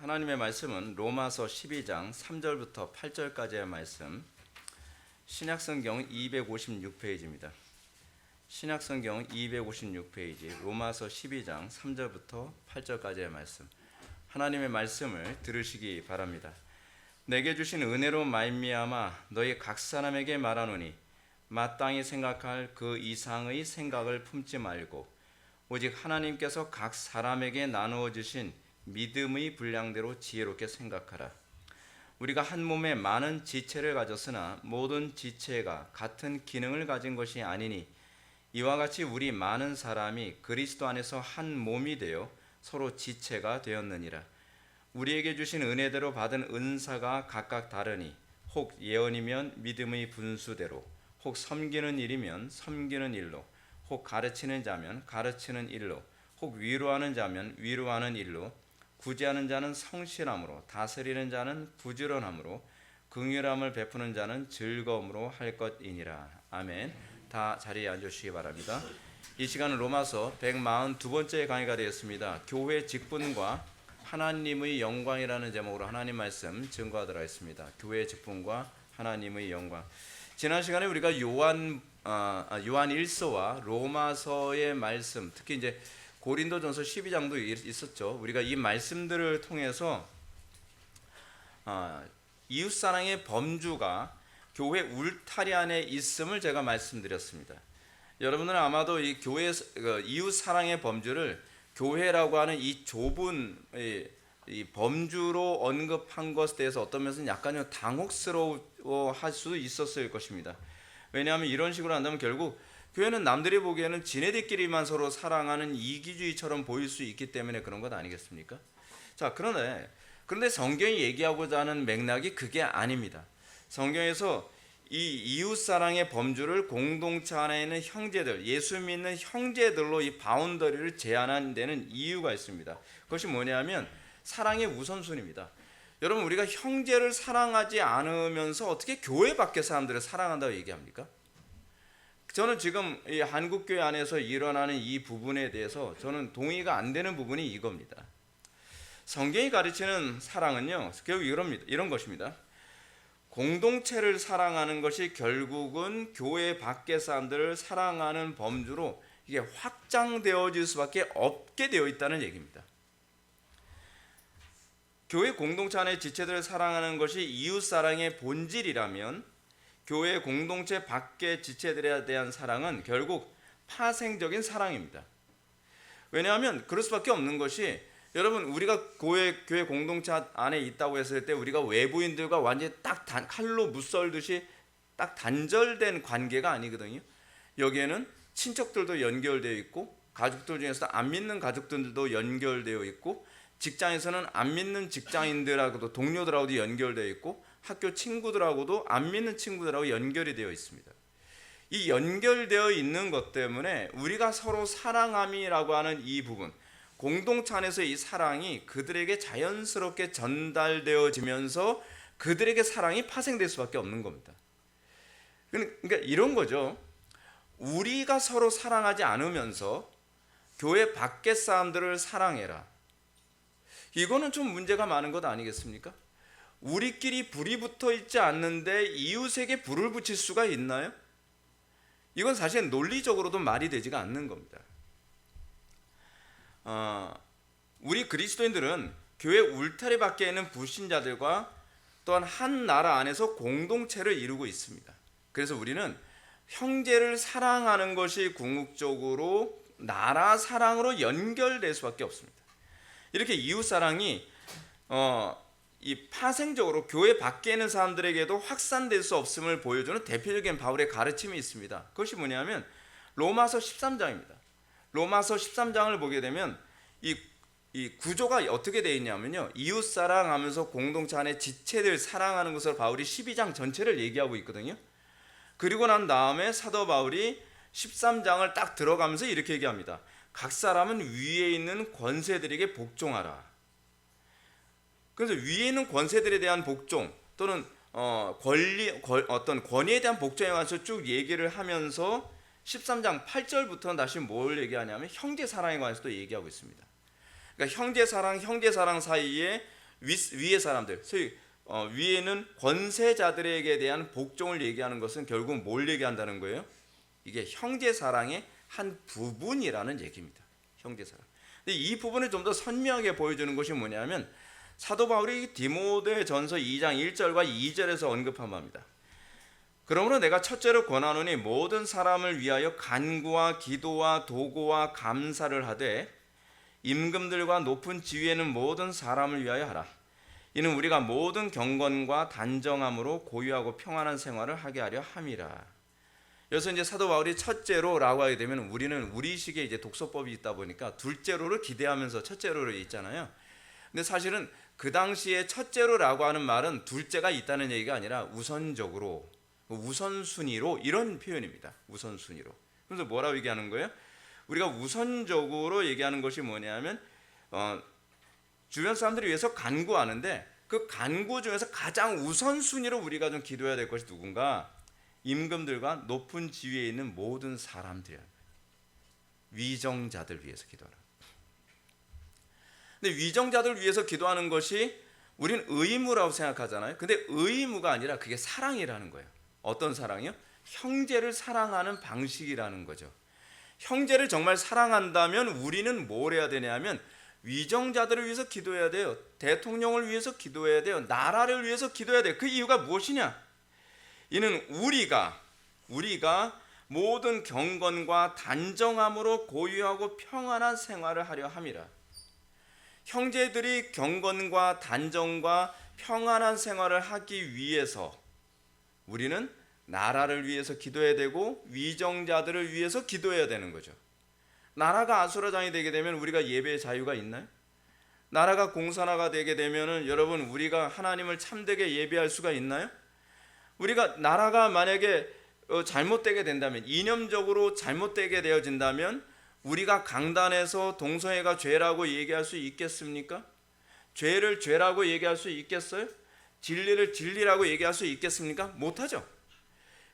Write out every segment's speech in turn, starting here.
하나님의 말씀은 로마서 12장 3절부터 8절까지의 말씀, 신약성경 256페이지입니다. 신약성경 256페이지 로마서 12장 3절부터 8절까지의 말씀, 하나님의 말씀을 들으시기 바랍니다. 내게 주신 은혜로 말미암아 너희 각 사람에게 말하노니 마땅히 생각할 그 이상의 생각을 품지 말고 오직 하나님께서 각 사람에게 나누어 주신 믿음의 분량대로 지혜롭게 생각하라. 우리가 한 몸에 많은 지체를 가졌으나 모든 지체가 같은 기능을 가진 것이 아니니 이와 같이 우리 많은 사람이 그리스도 안에서 한 몸이 되어 서로 지체가 되었느니라. 우리에게 주신 은혜대로 받은 은사가 각각 다르니 혹 예언이면 믿음의 분수대로, 혹 섬기는 일이면 섬기는 일로, 혹 가르치는 자면 가르치는 일로, 혹 위로하는 자면 위로하는 일로, 구제하는 자는 성실함으로, 다스리는 자는 부지런함으로, 긍휼함을 베푸는 자는 즐거움으로 할 것이니라. 아멘. 다 자리에 앉으시기 바랍니다. 이 시간은 로마서 142번째 강의가 되었습니다. 교회 직분과 하나님의 영광이라는 제목으로 하나님 말씀 증거하도록 하겠습니다. 교회 직분과 하나님의 영광. 지난 시간에 우리가 요한 1서와 로마서의 말씀, 특히 이제 고린도전서 12장도 있었죠. 우리가 이 말씀들을 통해서 이웃사랑의 범주가 교회 울타리 안에 있음을 제가 말씀드렸습니다. 여러분들은 아마도 이 교회 이웃사랑의 범주를 교회라고 하는 이 좁은 이 범주로 언급한 것에 대해서 어떤 면에서는 약간 당혹스러워할 수도 있었을 것입니다. 왜냐하면 이런 식으로 한다면 결국 교회는 남들이 보기에는 지네들끼리만 서로 사랑하는 이기주의처럼 보일 수 있기 때문에 그런 것 아니겠습니까? 자, 그런데 성경이 얘기하고자 하는 맥락이 그게 아닙니다. 성경에서 이 이웃사랑의 범주를 공동체 안에 있는 형제들, 예수 믿는 형제들로 이 바운더리를 제한한 데는 이유가 있습니다. 그것이 뭐냐면 사랑의 우선순위입니다. 여러분, 우리가 형제를 사랑하지 않으면서 어떻게 교회 밖의 사람들을 사랑한다고 얘기합니까? 저는 지금 이 한국교회 안에서 일어나는 이 부분에 대해서 저는 동의가 안 되는 부분이 이겁니다. 성경이 가르치는 사랑은요, 결국 이런 것입니다. 공동체를 사랑하는 것이 결국은 교회 밖의 사람들을 사랑하는 범주로 이게 확장되어질 수밖에 없게 되어 있다는 얘기입니다. 교회 공동체 안의 지체들을 사랑하는 것이 이웃사랑의 본질이라면 교회 공동체 밖의 지체들에 대한 사랑은 결국 파생적인 사랑입니다. 왜냐하면 그럴 수밖에 없는 것이, 여러분, 우리가 교회 공동체 안에 있다고 했을 때 우리가 외부인들과 완전히 딱 칼로 무썰듯이 딱 단절된 관계가 아니거든요. 여기에는 친척들도 연결되어 있고, 가족들 중에서도 안 믿는 가족들도 연결되어 있고, 직장에서는 안 믿는 직장인들하고도 동료들하고도 연결되어 있고, 학교 친구들하고도 안 믿는 친구들하고 연결이 되어 있습니다. 이 연결되어 있는 것 때문에 우리가 서로 사랑함이라고 하는 이 부분, 공동체 안에서 이 사랑이 그들에게 자연스럽게 전달되어지면서 그들에게 사랑이 파생될 수밖에 없는 겁니다. 그러니까 이런 거죠. 우리가 서로 사랑하지 않으면서 교회 밖의 사람들을 사랑해라. 이거는 좀 문제가 많은 것 아니겠습니까? 우리끼리 불이 붙어 있지 않는데 이웃에게 불을 붙일 수가 있나요? 이건 사실 논리적으로도 말이 되지가 않는 겁니다. 우리 그리스도인들은 교회 울타리 밖에 있는 불신자들과 또한 한 나라 안에서 공동체를 이루고 있습니다. 그래서 우리는 형제를 사랑하는 것이 궁극적으로 나라 사랑으로 연결될 수밖에 없습니다. 이렇게 이웃 사랑이 이 파생적으로 교회 밖에 있는 사람들에게도 확산될 수 없음을 보여주는 대표적인 바울의 가르침이 있습니다. 그것이 뭐냐면 로마서 13장입니다. 로마서 13장을 보게 되면 이 구조가 어떻게 되어 있냐면요, 이웃 사랑하면서 공동체 안에 지체들 사랑하는 것을 바울이 12장 전체를 얘기하고 있거든요. 그리고 난 다음에 사도 바울이 13장을 딱 들어가면서 이렇게 얘기합니다. 각 사람은 위에 있는 권세들에게 복종하라. 그래서 위에 있는 권세들에 대한 복종 또는 어떤 권위에 대한 복종에 관해서 쭉 얘기를 하면서 13장 8절부터는 다시 뭘 얘기하냐면 형제 사랑에 관해서도 얘기하고 있습니다. 그러니까 형제 사랑 사이에 위의 사람들, 소위 위에는 권세자들에게 대한 복종을 얘기하는 것은 결국 뭘 얘기한다는 거예요? 이게 형제 사랑의 한 부분이라는 얘기입니다. 형제 사랑. 근데 이 부분을 좀 더 선명하게 보여주는 것이 뭐냐면 사도 바울이 디모데전서 2장 1절과 2절에서 언급한 바입니다. 그러므로 내가 첫째로 권하노니 모든 사람을 위하여 간구와 기도와 도고와 감사를 하되 임금들과 높은 지위에는 모든 사람을 위하여 하라. 이는 우리가 모든 경건과 단정함으로 고유하고 평안한 생활을 하게 하려 함이라. 여기서 이제 사도 바울이 첫째로라고 하게 되면 우리는 우리식의 이제 독서법이 있다 보니까 둘째로를 기대하면서 첫째로를 있잖아요. 근데 사실은 그 당시에 첫째로라고 하는 말은 둘째가 있다는 얘기가 아니라 우선적으로, 우선순위로 이런 표현입니다. 우선순위로. 그래서 뭐라고 얘기하는 거예요? 우리가 우선적으로 얘기하는 것이 뭐냐면 주변 사람들을 위해서 간구하는데 그 간구 중에서 가장 우선순위로 우리가 좀 기도해야 될 것이 누군가? 임금들과 높은 지위에 있는 모든 사람들, 위정자들 위해서 기도하라. 근데 위정자들 위해서 기도하는 것이 우리는 의무라고 생각하잖아요. 근데 의무가 아니라 그게 사랑이라는 거예요. 어떤 사랑이요? 형제를 사랑하는 방식이라는 거죠. 형제를 정말 사랑한다면 우리는 뭘 해야 되냐면 위정자들을 위해서 기도해야 돼요. 대통령을 위해서 기도해야 돼요. 나라를 위해서 기도해야 돼요. 그 이유가 무엇이냐? 이는 우리가 모든 경건과 단정함으로 고유하고 평안한 생활을 하려 함이라. 형제들이 경건과 단정과 평안한 생활을 하기 위해서 우리는 나라를 위해서 기도해야 되고 위정자들을 위해서 기도해야 되는 거죠. 나라가 아수라장이 되게 되면 우리가 예배의 자유가 있나요? 나라가 공산화가 되게 되면은 여러분 우리가 하나님을 참되게 예배할 수가 있나요? 우리가 나라가 만약에 잘못되게 된다면, 이념적으로 잘못되게 되어진다면 우리가 강단에서 동성애가 죄라고 얘기할 수 있겠습니까? 죄를 죄라고 얘기할 수 있겠어요? 진리를 진리라고 얘기할 수 있겠습니까? 못하죠.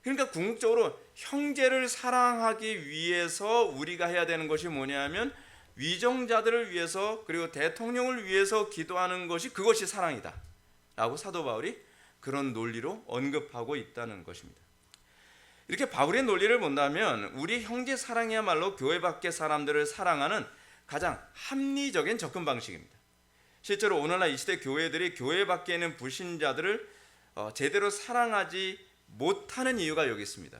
그러니까 궁극적으로 형제를 사랑하기 위해서 우리가 해야 되는 것이 뭐냐면 위정자들을 위해서 그리고 대통령을 위해서 기도하는 것이 그것이 사랑이다 라고 사도 바울이 그런 논리로 언급하고 있다는 것입니다. 이렇게 바울의 논리를 본다면 우리 형제 사랑이야말로 교회 밖의 사람들을 사랑하는 가장 합리적인 접근 방식입니다. 실제로 오늘날 이 시대 교회들이 교회 밖에 있는 불신자들을 제대로 사랑하지 못하는 이유가 여기 있습니다.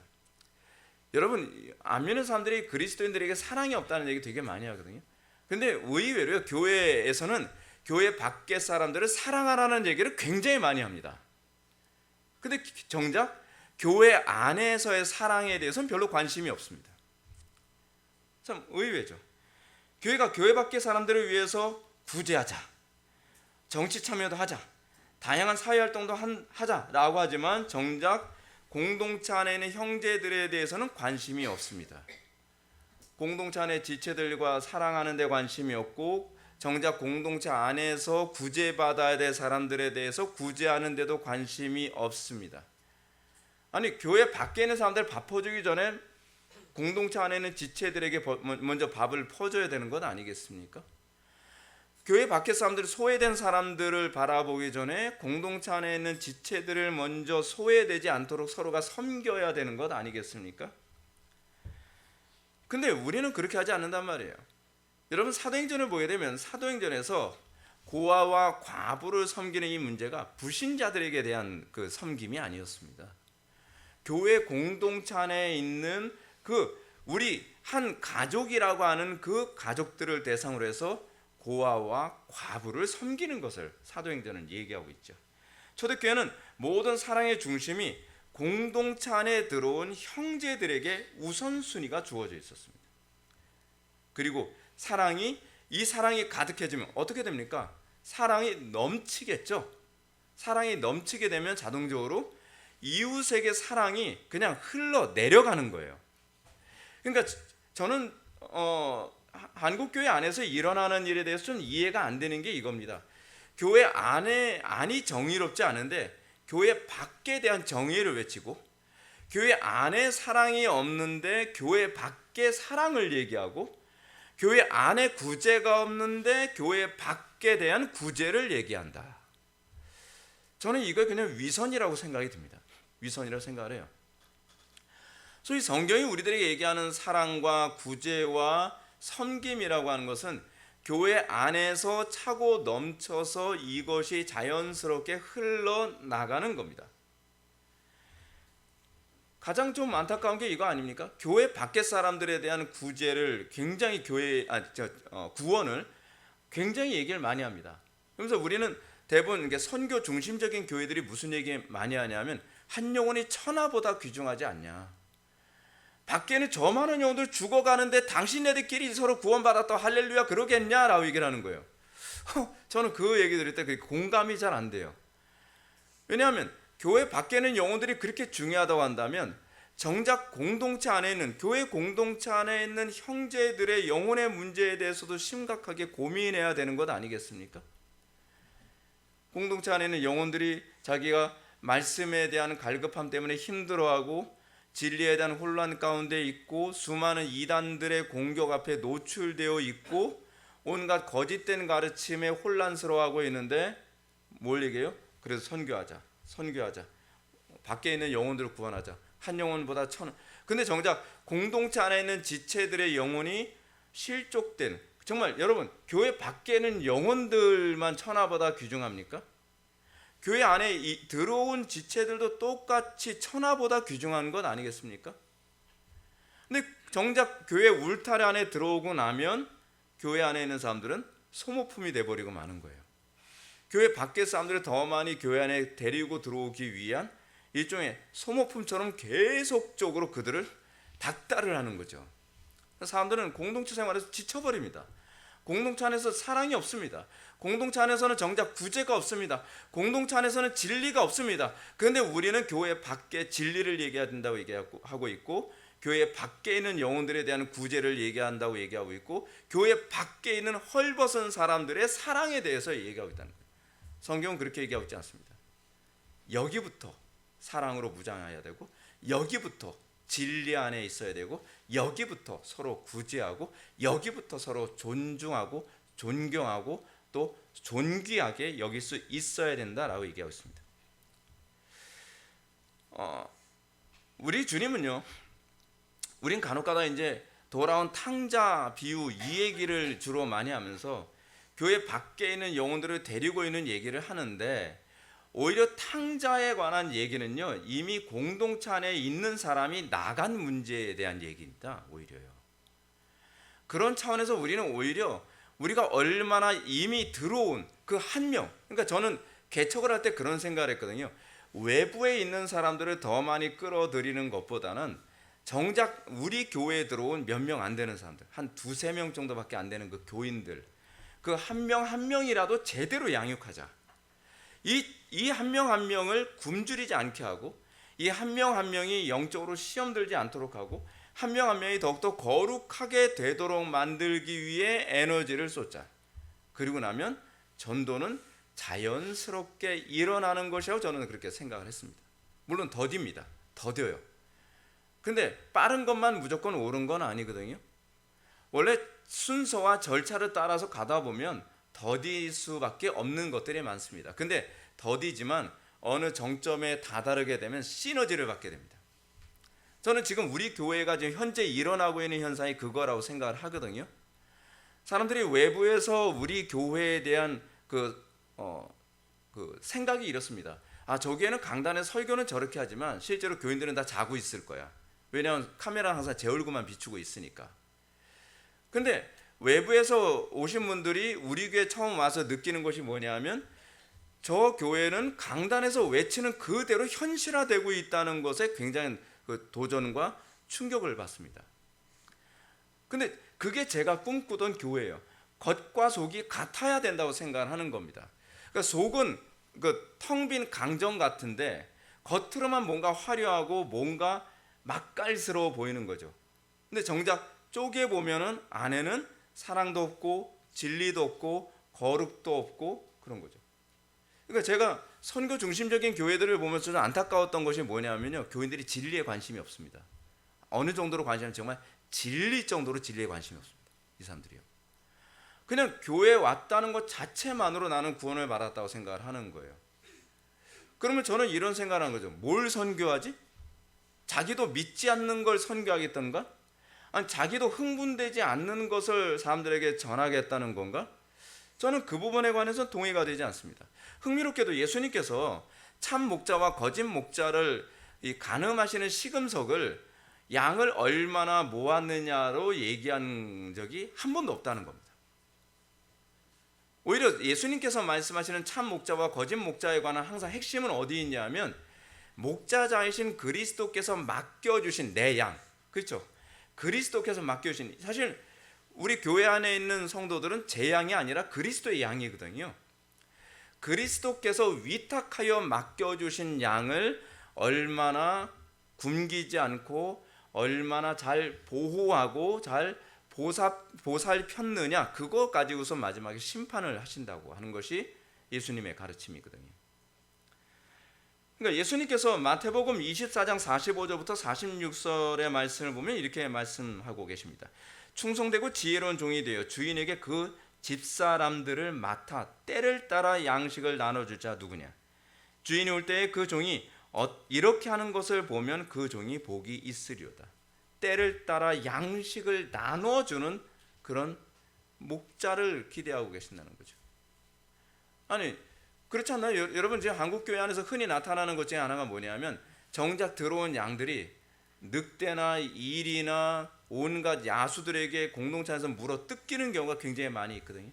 여러분 안 믿는 사람들이 그리스도인들에게 사랑이 없다는 얘기 되게 많이 하거든요. 근데 의외로 교회에서는 교회 밖의 사람들을 사랑하라는 얘기를 굉장히 많이 합니다. 근데 정작 교회 안에서의 사랑에 대해서는 별로 관심이 없습니다. 참 의외죠. 교회가 교회 밖의 사람들을 위해서 구제하자, 정치 참여도 하자, 다양한 사회활동도 하자라고 하지만 정작 공동체 안에 있는 형제들에 대해서는 관심이 없습니다. 공동체 안의 지체들과 사랑하는 데 관심이 없고 정작 공동체 안에서 구제받아야 될 사람들에 대해서 구제하는 데도 관심이 없습니다. 아니 교회 밖에 있는 사람들 밥 퍼주기 전에 공동체 안에 있는 지체들에게 먼저 밥을 퍼줘야 되는 것 아니겠습니까? 교회 밖의 사람들이 소외된 사람들을 바라보기 전에 공동체 안에 있는 지체들을 먼저 소외되지 않도록 서로가 섬겨야 되는 것 아니겠습니까? 근데 우리는 그렇게 하지 않는단 말이에요. 여러분 사도행전을 보게 되면 사도행전에서 고아와 과부를 섬기는 이 문제가 불신자들에게 대한 그 섬김이 아니었습니다. 교회 공동체 안에 있는 우리 한 가족이라고 하는 그 가족들을 대상으로 해서 고아와 과부를 섬기는 것을 사도행전은 얘기하고 있죠. 초대교회는 모든 사랑의 중심이 공동체 안에 들어온 형제들에게 우선순위가 주어져 있었습니다. 그리고 이 사랑이 가득해지면 어떻게 됩니까? 사랑이 넘치겠죠. 사랑이 넘치게 되면 자동적으로 이웃에게 사랑이 그냥 흘러 내려가는 거예요. 그러니까 저는 한국교회 안에서 일어나는 일에 대해서 좀 이해가 안 되는 게 이겁니다. 교회 안이 정의롭지 않은데 교회 밖에 대한 정의를 외치고 교회 안에 사랑이 없는데 교회 밖에 사랑을 얘기하고 교회 안에 구제가 없는데 교회 밖에 대한 구제를 얘기한다. 저는 이거 그냥 위선이라고 생각이 듭니다. 위선이라고 생각을 해요. 소위 성경이 우리들에게 얘기하는 사랑과 구제와 섬김이라고 하는 것은 교회 안에서 차고 넘쳐서 이것이 자연스럽게 흘러나가는 겁니다. 가장 좀 안타까운 게 이거 아닙니까? 교회 밖의 사람들에 대한 구제를 굉장히 구원을 굉장히 얘기를 많이 합니다. 그래서 우리는 대부분 이게 선교 중심적인 교회들이 무슨 얘기 많이 하냐면 한 영혼이 천하보다 귀중하지 않냐. 밖에는 저 많은 영혼들 죽어가는데 당신네들끼리 서로 구원받았다 할렐루야 그러겠냐라고 얘기를 하는 거예요. 저는 그 얘기 들을 때 공감이 잘 안 돼요. 왜냐하면 교회 밖에는 영혼들이 그렇게 중요하다고 한다면 정작 공동체 안에 있는 교회 공동체 안에 있는 형제들의 영혼의 문제에 대해서도 심각하게 고민해야 되는 것 아니겠습니까? 공동체 안에 있는 영혼들이 자기가 말씀에 대한 갈급함 때문에 힘들어하고 진리에 대한 혼란 가운데 있고 수많은 이단들의 공격 앞에 노출되어 있고 온갖 거짓된 가르침에 혼란스러워하고 있는데 뭘 얘기해요? 그래서 선교하자. 밖에 있는 영혼들을 구원하자. 한 영혼보다 천. 근데 정작 공동체 안에 있는 지체들의 영혼이 실족된, 정말 여러분 교회 밖에는 영혼들만 천하보다 귀중합니까? 교회 안에 들어온 지체들도 똑같이 천하보다 귀중한 것 아니겠습니까? 근데 정작 교회 울타리 안에 들어오고 나면 교회 안에 있는 사람들은 소모품이 돼버리고 마는 거예요. 교회 밖의 사람들을 더 많이 교회 안에 데리고 들어오기 위한 일종의 소모품처럼 계속적으로 그들을 닥달을 하는 거죠. 사람들은 공동체 생활에서 지쳐버립니다. 공동체 안에서 사랑이 없습니다. 공동체 안에서는 정작 구제가 없습니다. 공동체 안에서는 진리가 없습니다. 그런데 우리는 교회 밖에 진리를 얘기해야 된다고 얘기하고 있고, 교회 밖에 있는 영혼들에 대한 구제를 얘기한다고 얘기하고 있고, 교회 밖에 있는 헐벗은 사람들의 사랑에 대해서 얘기하고 있다는 거예요. 성경은 그렇게 얘기하고 있지 않습니다. 여기부터 사랑으로 무장해야 되고, 여기부터 진리 안에 있어야 되고, 여기부터 서로 구제하고, 여기부터 서로 존중하고 존경하고 또 존귀하게 여길 수 있어야 된다라고 얘기하고 있습니다. 우리 주님은요, 우린 간혹가다 이제 돌아온 탕자 비유 이 얘기를 주로 많이 하면서 교회 밖에 있는 영혼들을 데리고 있는 얘기를 하는데, 오히려 탕자에 관한 얘기는요 이미 공동체 안에 있는 사람이 나간 문제에 대한 얘기입니다. 오히려요. 그런 차원에서 우리는 오히려 우리가 얼마나 이미 들어온 그 한 명, 그러니까 저는 개척을 할 때 그런 생각을 했거든요. 외부에 있는 사람들을 더 많이 끌어들이는 것보다는 정작 우리 교회에 들어온 몇 명 안 되는 사람들, 한 두세 명 정도밖에 안 되는 그 교인들, 그 한 명 한 명이라도 제대로 양육하자. 이 한 명 한 명을 굶주리지 않게 하고, 이 한 명 한 명이 영적으로 시험 들지 않도록 하고, 한 명 한 명이 더욱더 거룩하게 되도록 만들기 위해 에너지를 쏟자. 그리고 나면 전도는 자연스럽게 일어나는 것이라고 저는 그렇게 생각을 했습니다. 물론 더딥니다. 더뎌요. 근데 빠른 것만 무조건 옳은 건 아니거든요. 원래 순서와 절차를 따라서 가다 보면 더딜 수밖에 없는 것들이 많습니다. 근데 더디지만 어느 정점에 다다르게 되면 시너지를 받게 됩니다. 저는 지금 우리 교회가 지금 현재 일어나고 있는 현상이 그거라고 생각을 하거든요. 사람들이 외부에서 우리 교회에 대한 그 생각이 이렇습니다. 저기에는 강단에 설교는 저렇게 하지만 실제로 교인들은 다 자고 있을 거야. 왜냐하면 카메라는 항상 제 얼굴만 비추고 있으니까. 근데 외부에서 오신 분들이 우리 교회 처음 와서 느끼는 것이 뭐냐면, 저 교회는 강단에서 외치는 그대로 현실화되고 있다는 것에 굉장히 그 도전과 충격을 받습니다. 근데 그게 제가 꿈꾸던 교회예요. 겉과 속이 같아야 된다고 생각하는 겁니다. 그러니까 속은 그 텅 빈 강정 같은데 겉으로만 뭔가 화려하고 뭔가 맛깔스러워 보이는 거죠. 근데 정작 쪼개 보면은 안에는 사랑도 없고 진리도 없고 거룩도 없고 그런 거죠. 그러니까 제가 선교 중심적인 교회들을 보면서 좀 안타까웠던 것이 뭐냐면요, 교인들이 진리에 관심이 없습니다. 어느 정도로 관심은 정말 진리 정도로 진리에 관심이 없습니다. 이 사람들이요. 그냥 교회에 왔다는 것 자체만으로 나는 구원을 받았다고 생각을 하는 거예요. 그러면 저는 이런 생각을 하는 거죠. 뭘 선교하지? 자기도 믿지 않는 걸 선교하겠다는가? 아니, 자기도 흥분되지 않는 것을 사람들에게 전하겠다는 건가? 저는 그 부분에 관해서 동의가 되지 않습니다. 흥미롭게도 예수님께서 참 목자와 거짓 목자를 이 가늠하시는 시금석을 양을 얼마나 모았느냐로 얘기한 적이 한 번도 없다는 겁니다. 오히려 예수님께서 말씀하시는 참 목자와 거짓 목자에 관한 항상 핵심은 어디 있냐면 목자자이신 그리스도께서 맡겨주신 내 양, 그렇죠? 그리스도께서 맡겨주신, 사실 우리 교회 안에 있는 성도들은 제 양이 아니라 그리스도의 양이거든요. 그리스도께서 위탁하여 맡겨주신 양을 얼마나 굶기지 않고 얼마나 잘 보호하고 잘 보살폈느냐, 그거 가지고서 마지막에 심판을 하신다고 하는 것이 예수님의 가르침이거든요. 그러니까 예수님께서 마태복음 24장 45절부터 46절의 말씀을 보면 이렇게 말씀하고 계십니다. 충성되고 지혜로운 종이 되어 주인에게 그 집사람들을 맡아 때를 따라 양식을 나눠줄 자 누구냐? 주인이 올 때에 그 종이 이렇게 하는 것을 보면 그 종이 복이 있으리로다. 때를 따라 양식을 나눠주는 그런 목자를 기대하고 계신다는 거죠. 아니, 그렇지 않나요? 여러분, 지금 한국 교회 안에서 흔히 나타나는 것 중에 하나가 뭐냐면 정작 들어온 양들이 늑대나 일이나 온갖 야수들에게 공동체 안에서 물어 뜯기는 경우가 굉장히 많이 있거든요.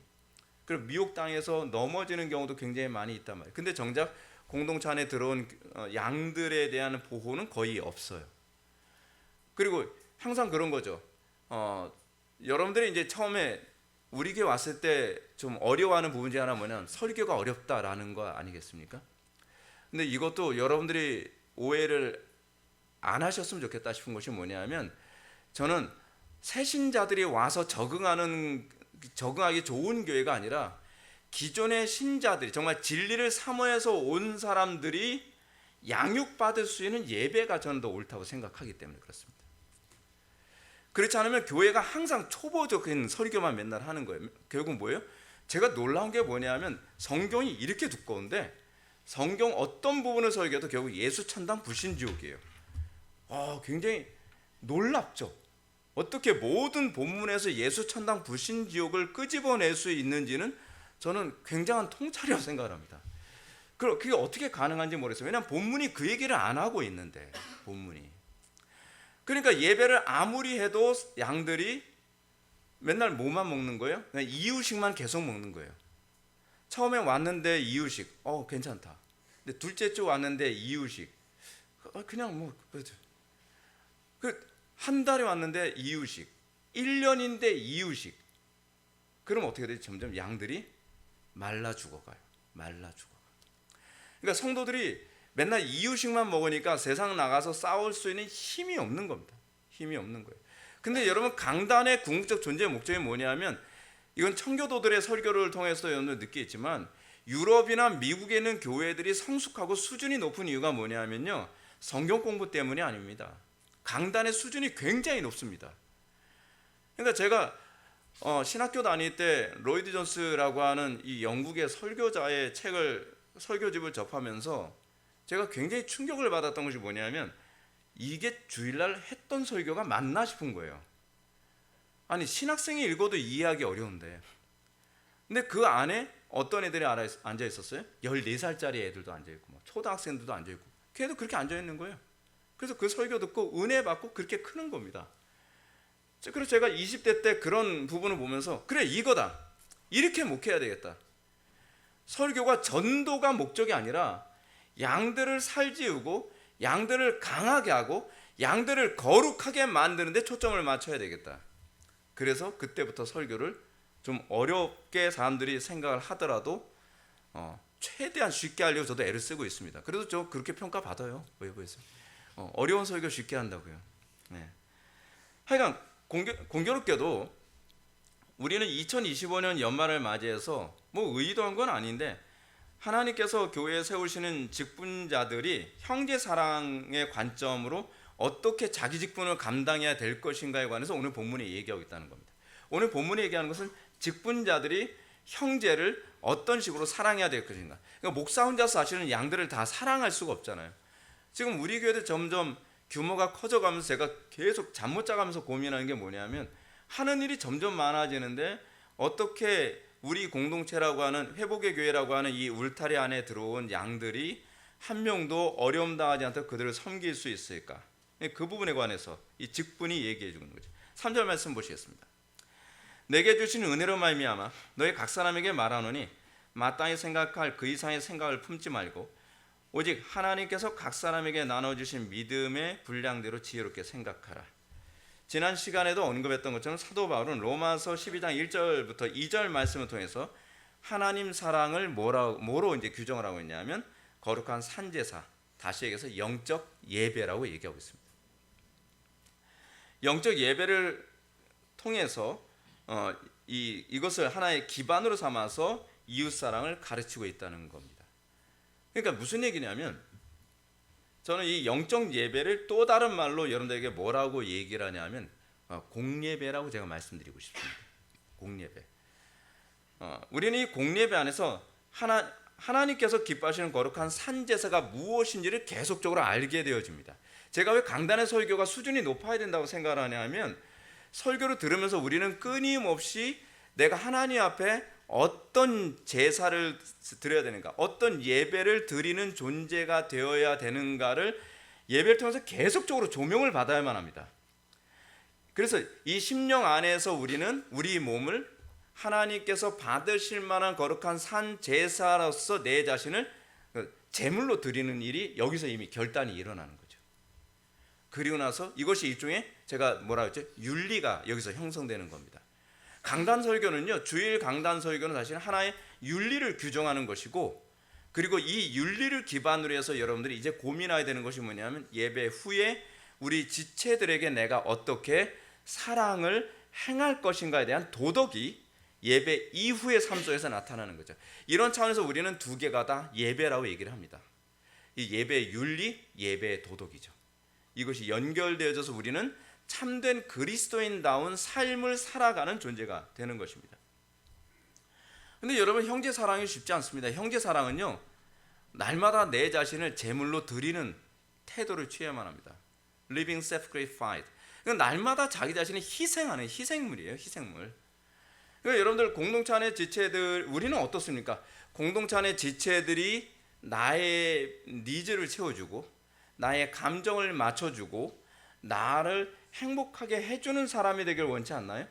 그리고 미혹당해서 넘어지는 경우도 굉장히 많이 있단 말이에요. 근데 정작 공동체 안에 들어온 양들에 대한 보호는 거의 없어요. 그리고 항상 그런 거죠. 여러분들이 이제 처음에 우리 교회 왔을 때 좀 어려워하는 부분 중에 하나 뭐냐면 설교가 어렵다라는 거 아니겠습니까? 근데 이것도 여러분들이 오해를 안 하셨으면 좋겠다 싶은 것이 뭐냐면, 저는 새신자들이 와서 적응하기 좋은 교회가 아니라 기존의 신자들이 정말 진리를 사모해서 온 사람들이 양육받을 수 있는 예배가 저는 더 옳다고 생각하기 때문에 그렇습니다. 그렇지 않으면 교회가 항상 초보적인 설교만 맨날 하는 거예요. 결국 뭐예요? 제가 놀라운 게 뭐냐면 성경이 이렇게 두꺼운데 성경 어떤 부분을 설교해도 결국 예수 천당 불신지옥이에요. 굉장히 놀랍죠. 어떻게 모든 본문에서 예수 천당 불신지옥을 끄집어낼 수 있는지는 저는 굉장한 통찰이라고 생각을 합니다. 그게 어떻게 가능한지 모르겠어요. 왜냐하면 본문이 그 얘기를 안 하고 있는데, 본문이. 그러니까 예배를 아무리 해도 양들이 맨날 뭐만 먹는 거예요? 그냥 이유식만 계속 먹는 거예요. 처음에 왔는데 이유식, 괜찮다. 근데 둘째 주 왔는데 이유식, 그냥 한 달에 왔는데 이유식, 1년인데 이유식. 그럼 어떻게 되지? 점점 양들이 말라 죽어가요. 그러니까 성도들이 맨날 이유식만 먹으니까 세상 나가서 싸울 수 있는 힘이 없는 겁니다. 힘이 없는 거예요. 근데 여러분, 강단의 궁극적 존재의 목적이 뭐냐면, 이건 청교도들의 설교를 통해서 여러분들 느끼겠지만 유럽이나 미국에 있는 교회들이 성숙하고 수준이 높은 이유가 뭐냐면요, 성경 공부 때문이 아닙니다. 강단의 수준이 굉장히 높습니다. 그러니까 제가 신학교 다닐 때 로이드 존스라고 하는 이 영국의 설교자의 설교집을 접하면서 제가 굉장히 충격을 받았던 것이 뭐냐면, 이게 주일날 했던 설교가 맞나 싶은 거예요. 아니, 신학생이 읽어도 이해하기 어려운데, 근데 그 안에 어떤 애들이 앉아 있었어요? 14살짜리 애들도 앉아 있고 초등학생들도 앉아 있고, 걔도 그렇게 앉아 있는 거예요. 그래서 그 설교 듣고 은혜 받고 그렇게 크는 겁니다. 그래서 제가 20대 때 그런 부분을 보면서, 그래, 이거다, 이렇게 목회해야 되겠다. 설교가 전도가 목적이 아니라 양들을 살찌우고 양들을 강하게 하고 양들을 거룩하게 만드는 데 초점을 맞춰야 되겠다. 그래서 그때부터 설교를 좀 어렵게 사람들이 생각을 하더라도 최대한 쉽게 하려고 저도 애를 쓰고 있습니다. 그래도 저 그렇게 평가받아요, 외부에서. 어려운 설교 쉽게 한다고요. 네. 하여간 공교롭게도 우리는 2025년 연말을 맞이해서 의도한 건 아닌데, 하나님께서 교회에 세우시는 직분자들이 형제 사랑의 관점으로 어떻게 자기 직분을 감당해야 될 것인가에 관해서 오늘 본문에 얘기하고 있다는 겁니다. 오늘 본문이 얘기하는 것은 직분자들이 형제를 어떤 식으로 사랑해야 될 것인가. 그러니까 목사 혼자서 사실은 양들을 다 사랑할 수가 없잖아요. 지금 우리 교회도 점점 규모가 커져가면서 제가 계속 잠 못 자가면서 고민하는 게 뭐냐면, 하는 일이 점점 많아지는데 어떻게 우리 공동체라고 하는, 회복의 교회라고 하는 이 울타리 안에 들어온 양들이 한 명도 어려움 당하지 않도록 그들을 섬길 수 있을까? 그 부분에 관해서 이 직분이 얘기해 주는 거죠. 3절 말씀 보시겠습니다. 내게 주신 은혜로 말미암아 너희 각 사람에게 말하노니 마땅히 생각할 그 이상의 생각을 품지 말고 오직 하나님께서 각 사람에게 나눠주신 믿음의 분량대로 지혜롭게 생각하라. 지난 시간에도 언급했던 것처럼 사도 바울은 로마서 12장 1절부터 2절 말씀을 통해서 하나님 사랑을 뭐로 이제 규정을 하고 있냐면 거룩한 산제사, 다시 얘기해서 영적 예배라고 얘기하고 있습니다. 영적 예배를 통해서 이것을 하나의 기반으로 삼아서 이웃 사랑을 가르치고 있다는 겁니다. 그러니까 무슨 얘기냐면, 저는 이 영적 예배를 또 다른 말로 여러분들에게 뭐라고 얘기를 하냐면 공예배라고 제가 말씀드리고 싶습니다. 공예배. 우리는 이 공예배 안에서 하나님께서 기뻐하시는 거룩한 산제사가 무엇인지를 계속적으로 알게 되어집니다. 제가 왜 강단의 설교가 수준이 높아야 된다고 생각을 하냐면, 설교를 들으면서 우리는 끊임없이 내가 하나님 앞에 어떤 제사를 드려야 되는가, 어떤 예배를 드리는 존재가 되어야 되는가를 예배를 통해서 계속적으로 조명을 받아야만 합니다. 그래서 이 심령 안에서 우리는 우리 몸을 하나님께서 받으실 만한 거룩한 산 제사로서 내 자신을 제물로 드리는 일이 여기서 이미 결단이 일어나는 거죠. 그리고 나서 이것이 일종의, 제가 뭐라 했죠? 윤리가 여기서 형성되는 겁니다. 강단 설교는요, 주일 강단 설교는 사실 하나의 윤리를 규정하는 것이고, 그리고 이 윤리를 기반으로 해서 여러분들이 이제 고민해야 되는 것이 뭐냐면, 예배 후에 우리 지체들에게 내가 어떻게 사랑을 행할 것인가에 대한 도덕이 예배 이후의 삶 속에서 나타나는 거죠. 이런 차원에서 우리는 두 개가 다 예배라고 얘기를 합니다. 이 예배의 윤리, 예배의 도덕이죠. 이것이 연결되어져서 우리는 참된 그리스도인다운 삶을 살아가는 존재가 되는 것입니다. 근데 여러분, 형제 사랑이 쉽지 않습니다. 형제 사랑은요, 날마다 내 자신을 제물로 드리는 태도를 취해야만 합니다. Living sacrifice. 날마다 자기 자신을 희생하는 희생물이에요. 희생물. 그러니까 여러분들, 공동체 안의 지체들, 우리는 어떻습니까? 공동체 안의 지체들이 나의 니즈를 채워주고 나의 감정을 맞춰주고 나를 행복하게 해주는 사람이 되길 원치 않나요?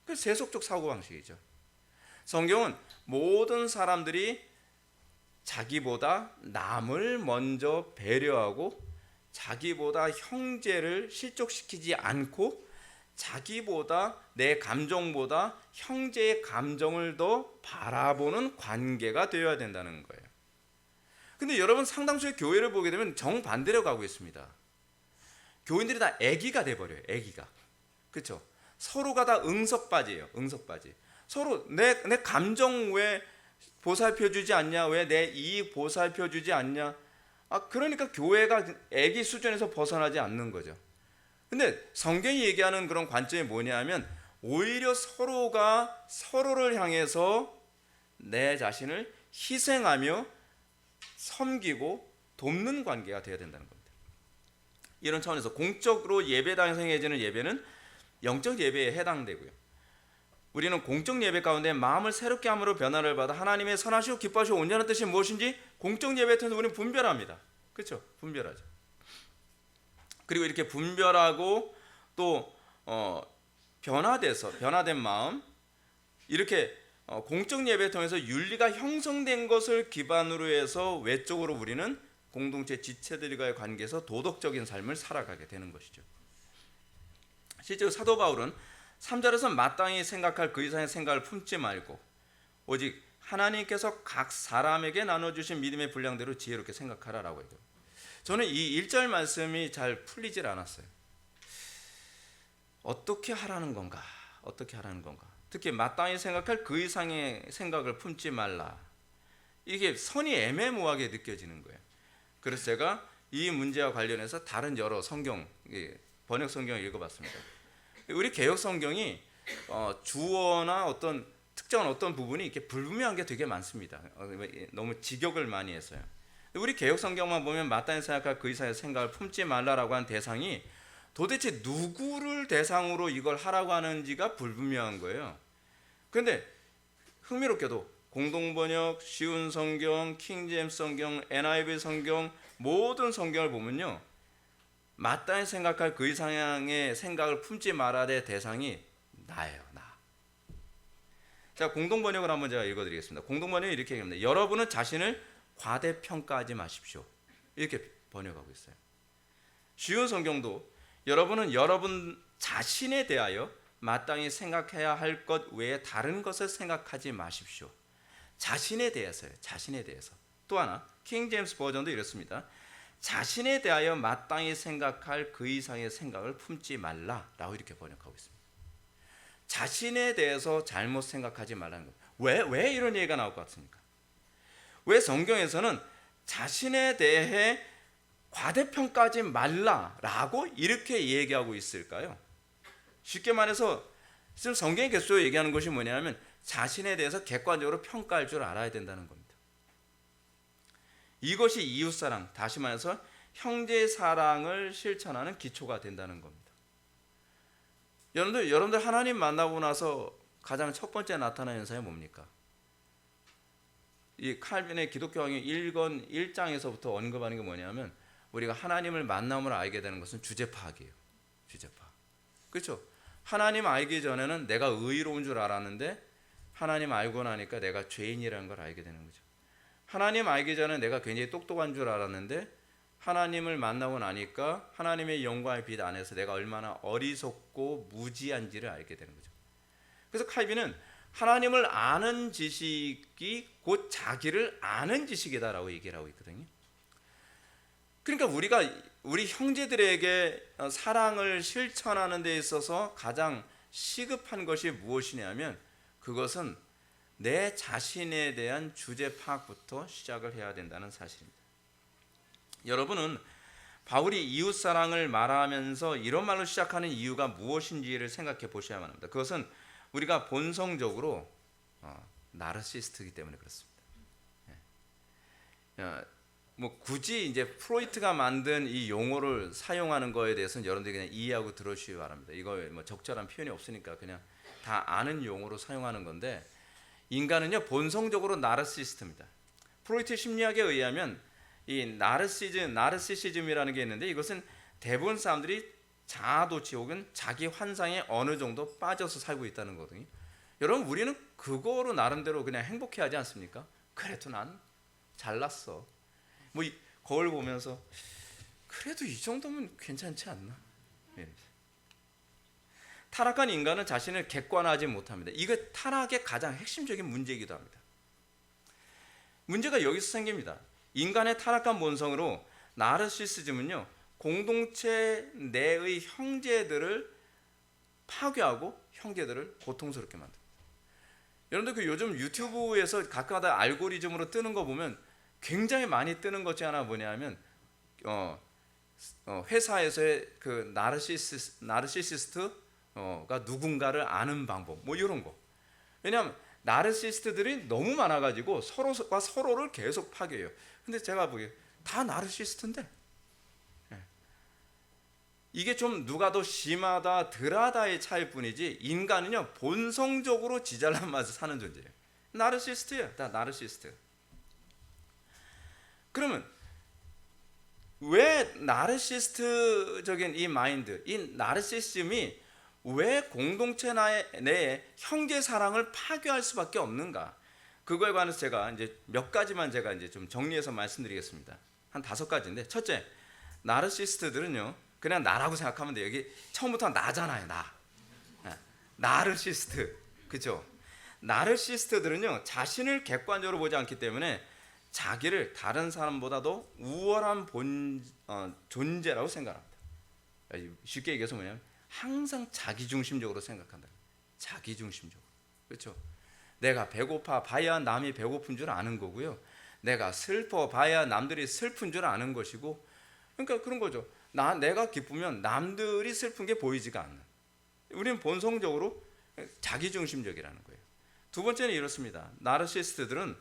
그 세속적 사고방식이죠. 성경은 모든 사람들이 자기보다 남을 먼저 배려하고 자기보다 형제를 실족시키지 않고 자기보다, 내 감정보다 형제의 감정을 더 바라보는 관계가 되어야 된다는 거예요. 근데 여러분, 상당수의 교회를 보게 되면 정반대로 가고 있습니다. 교인들이 다 애기가 돼버려요. 애기가. 그렇죠? 서로가 다 응석바지예요. 응석바지. 서로 내 감정 왜 보살펴주지 않냐, 왜 내 이익 보살펴주지 않냐. 그러니까 교회가 애기 수준에서 벗어나지 않는 거죠. 근데 성경이 얘기하는 그런 관점이 뭐냐면, 오히려 서로가 서로를 향해서 내 자신을 희생하며 섬기고 돕는 관계가 되어야 된다는 겁니다. 이런 차원에서 공적으로 예배당에서 행해지는 예배는 영적 예배에 해당되고요. 우리는 공적 예배 가운데 마음을 새롭게 함으로 변화를 받아 하나님의 선하시고 기뻐하시고 온전한 뜻이 무엇인지 공적 예배 통해서 우리는 분별합니다. 그렇죠? 분별하죠. 그리고 이렇게 분별하고 또 변화된 마음, 이렇게 공적 예배 통해서 윤리가 형성된 것을 기반으로 해서 외적으로 우리는 공동체 지체들과의 관계에서 도덕적인 삶을 살아가게 되는 것이죠. 실제로 사도 바울은 3절에서 마땅히 생각할 그 이상의 생각을 품지 말고 오직 하나님께서 각 사람에게 나눠주신 믿음의 분량대로 지혜롭게 생각하라라고 해요. 저는 이 1절 말씀이 잘 풀리질 않았어요. 어떻게 하라는 건가? 어떻게 하라는 건가? 특히 마땅히 생각할 그 이상의 생각을 품지 말라. 이게 선이 애매모호하게 느껴지는 거예요. 그래서 제가 이 문제와 관련해서 다른 여러 성경, 번역 성경을 읽어봤습니다. 우리 개혁 성경이 주어나 어떤 특정한 어떤 부분이 이렇게 불분명한 게 되게 많습니다. 너무 직역을 많이 했어요. 우리 개역 성경만 보면 마땅히 생각할 그 이상의 생각을 품지 말라라고 한 대상이 도대체 누구를 대상으로 이걸 하라고 하는지가 불분명한 거예요. 그런데 흥미롭게도 공동번역, 쉬운 성경, 킹제임스 성경, NIV 성경 모든 성경을 보면요, 마땅히 생각할 그 이상의 생각을 품지 말아야 대상이 나예요. 나. 자, 공동번역을 한번 제가 읽어드리겠습니다. 공동번역이 이렇게 얘기합니다. 여러분은 자신을 과대평가하지 마십시오. 이렇게 번역하고 있어요. 쉬운 성경도 여러분은 여러분 자신에 대하여 마땅히 생각해야 할 것 외에 다른 것을 생각하지 마십시오. 자신에 대해서요. 자신에 대해서. 또 하나 킹제임스 버전도 이렇습니다. 자신에 대하여 마땅히 생각할 그 이상의 생각을 품지 말라라고 이렇게 번역하고 있습니다. 자신에 대해서 잘못 생각하지 말라는 거예요. 왜 이런 얘기가 나올 것 같습니까? 왜 성경에서는 자신에 대해 과대평가하지 말라라고 이렇게 얘기하고 있을까요? 쉽게 말해서 지금 성경이 계속 얘기하는 것이 뭐냐면 자신에 대해서 객관적으로 평가할 줄 알아야 된다는 겁니다. 이것이 이웃사랑, 다시 말해서 형제사랑을 실천하는 기초가 된다는 겁니다. 여러분들 하나님 만나고 나서 가장 첫 번째 나타나는 현상이 뭡니까? 이 칼빈의 기독교학의 1권 1장에서부터 언급하는 게 뭐냐면 우리가 하나님을 만남으로 알게 되는 것은 주제 파악이에요. 주제 파악. 그렇죠? 하나님 알기 전에는 내가 의로운 줄 알았는데 하나님 알고 나니까 내가 죄인이라는 걸 알게 되는 거죠. 하나님 알기 전에 내가 굉장히 똑똑한 줄 알았는데 하나님을 만나고 나니까 하나님의 영광의 빛 안에서 내가 얼마나 어리석고 무지한지를 알게 되는 거죠. 그래서 칼빈은 하나님을 아는 지식이 곧 자기를 아는 지식이다라고 얘기를 하고 있거든요. 그러니까 우리 형제들에게 사랑을 실천하는 데 있어서 가장 시급한 것이 무엇이냐면 그것은 내 자신에 대한 주제 파악부터 시작을 해야 된다는 사실입니다. 여러분은 바울이 이웃사랑을 말하면서 이런 말로 시작하는 이유가 무엇인지를 생각해 보셔야만 합니다. 그것은 우리가 본성적으로 나르시스트이기 때문에 그렇습니다. 뭐 굳이 이제 프로이트가 만든 이 용어를 사용하는 거에 대해서는 여러분들이 그냥 이해하고 들어주시기 바랍니다. 이거 뭐 적절한 표현이 없으니까 그냥 다 아는 용어로 사용하는 건데 인간은요 본성적으로 나르시스트입니다. 프로이트 심리학에 의하면 이 나르시시즘이라는 게 있는데 이것은 대부분 사람들이 자아도취 혹은 자기 환상에 어느 정도 빠져서 살고 있다는 거거든요. 여러분 우리는 그거로 나름대로 그냥 행복해하지 않습니까? 그래도 난 잘났어. 뭐 거울 보면서 그래도 이 정도면 괜찮지 않나? 타락한 인간은 자신을 객관화하지 못합니다. 이게 타락의 가장 핵심적인 문제이기도 합니다. 문제가 여기서 생깁니다. 인간의 타락한 본성으로 나르시시즘은요 공동체 내의 형제들을 파괴하고 형제들을 고통스럽게 만듭니다. 여러분들 그 요즘 유튜브에서 가끔가다 알고리즘으로 뜨는 거 보면 굉장히 많이 뜨는 것 중 하나 뭐냐면 회사에서의 그 나르시시스트가 누군가를 아는 방법 뭐 이런 거. 왜냐하면 나르시스트들이 너무 많아가지고 서로가 서로를 계속 파괴해요. 근데 제가 보기에 다 나르시스트인데 이게 좀 누가 더 심하다 덜하다의 차이일 뿐이지 인간은요 본성적으로 지잘난 맛을 사는 존재예요. 나르시스트예요. 다 나르시스트. 그러면 왜 나르시스트적인 이 마인드, 이 나르시즘이 왜 공동체 내에 형제 사랑을 파괴할 수밖에 없는가? 그거에 관해서 제가 이제 몇 가지만 제가 이제 좀 정리해서 말씀드리겠습니다. 한 5가지인데 첫째, 나르시스트들은요 그냥 나라고 생각하면 돼요. 여기 처음부터 나잖아요. 나. 나르시스트, 그렇죠? 나르시스트들은요 자신을 객관적으로 보지 않기 때문에 자기를 다른 사람보다도 우월한 존재라고 생각합니다. 쉽게 얘기해서 뭐냐면 항상 자기중심적으로 생각한다. 자기중심적으로. 그렇죠? 내가 배고파 봐야 남이 배고픈 줄 아는 거고요. 내가 슬퍼 봐야 남들이 슬픈 줄 아는 것이고 그러니까 그런 거죠. 내가 기쁘면 남들이 슬픈 게 보이지가 않는. 우리는 본성적으로 자기중심적이라는 거예요. 두 번째는 이렇습니다. 나르시스트들은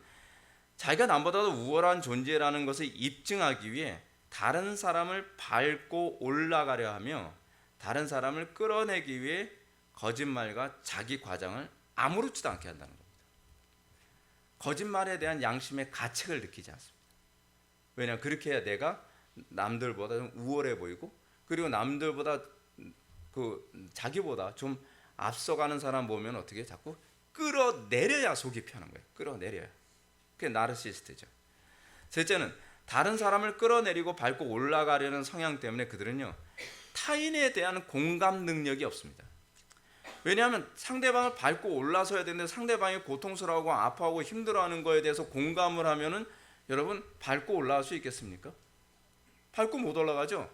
자기가 남보다도 우월한 존재라는 것을 입증하기 위해 다른 사람을 밟고 올라가려 하며 다른 사람을 끌어내기 위해 거짓말과 자기 과장을 아무렇지도 않게 한다는 겁니다. 거짓말에 대한 양심의 가책을 느끼지 않습니다. 왜냐하면 그렇게 해야 내가 남들보다 좀 우월해 보이고, 그리고 남들보다 자기보다 좀 앞서가는 사람 보면 어떻게 자꾸 끌어내려야 속이 편한 거예요. 끌어내려야. 그게 나르시스트죠. 셋째는 다른 사람을 끌어내리고 밟고 올라가려는 성향 때문에 그들은요, 타인에 대한 공감 능력이 없습니다. 왜냐하면 상대방을 밟고 올라서야 되는데 상대방이 고통스러워하고 아파하고 힘들어하는 거에 대해서 공감을 하면은 여러분 밟고 올라갈 수 있겠습니까? 밟고 못 올라가죠.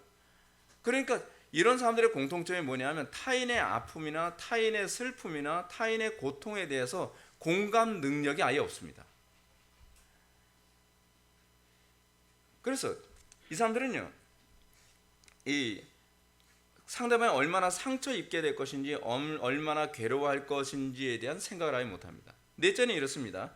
그러니까 이런 사람들의 공통점이 뭐냐면 타인의 아픔이나 타인의 슬픔이나 타인의 고통에 대해서 공감 능력이 아예 없습니다. 그래서 이 사람들은요, 이 상대방이 얼마나 상처 입게 될 것인지, 얼마나 괴로워할 것인지에 대한 생각을 아예 못합니다. 넷째는 이렇습니다.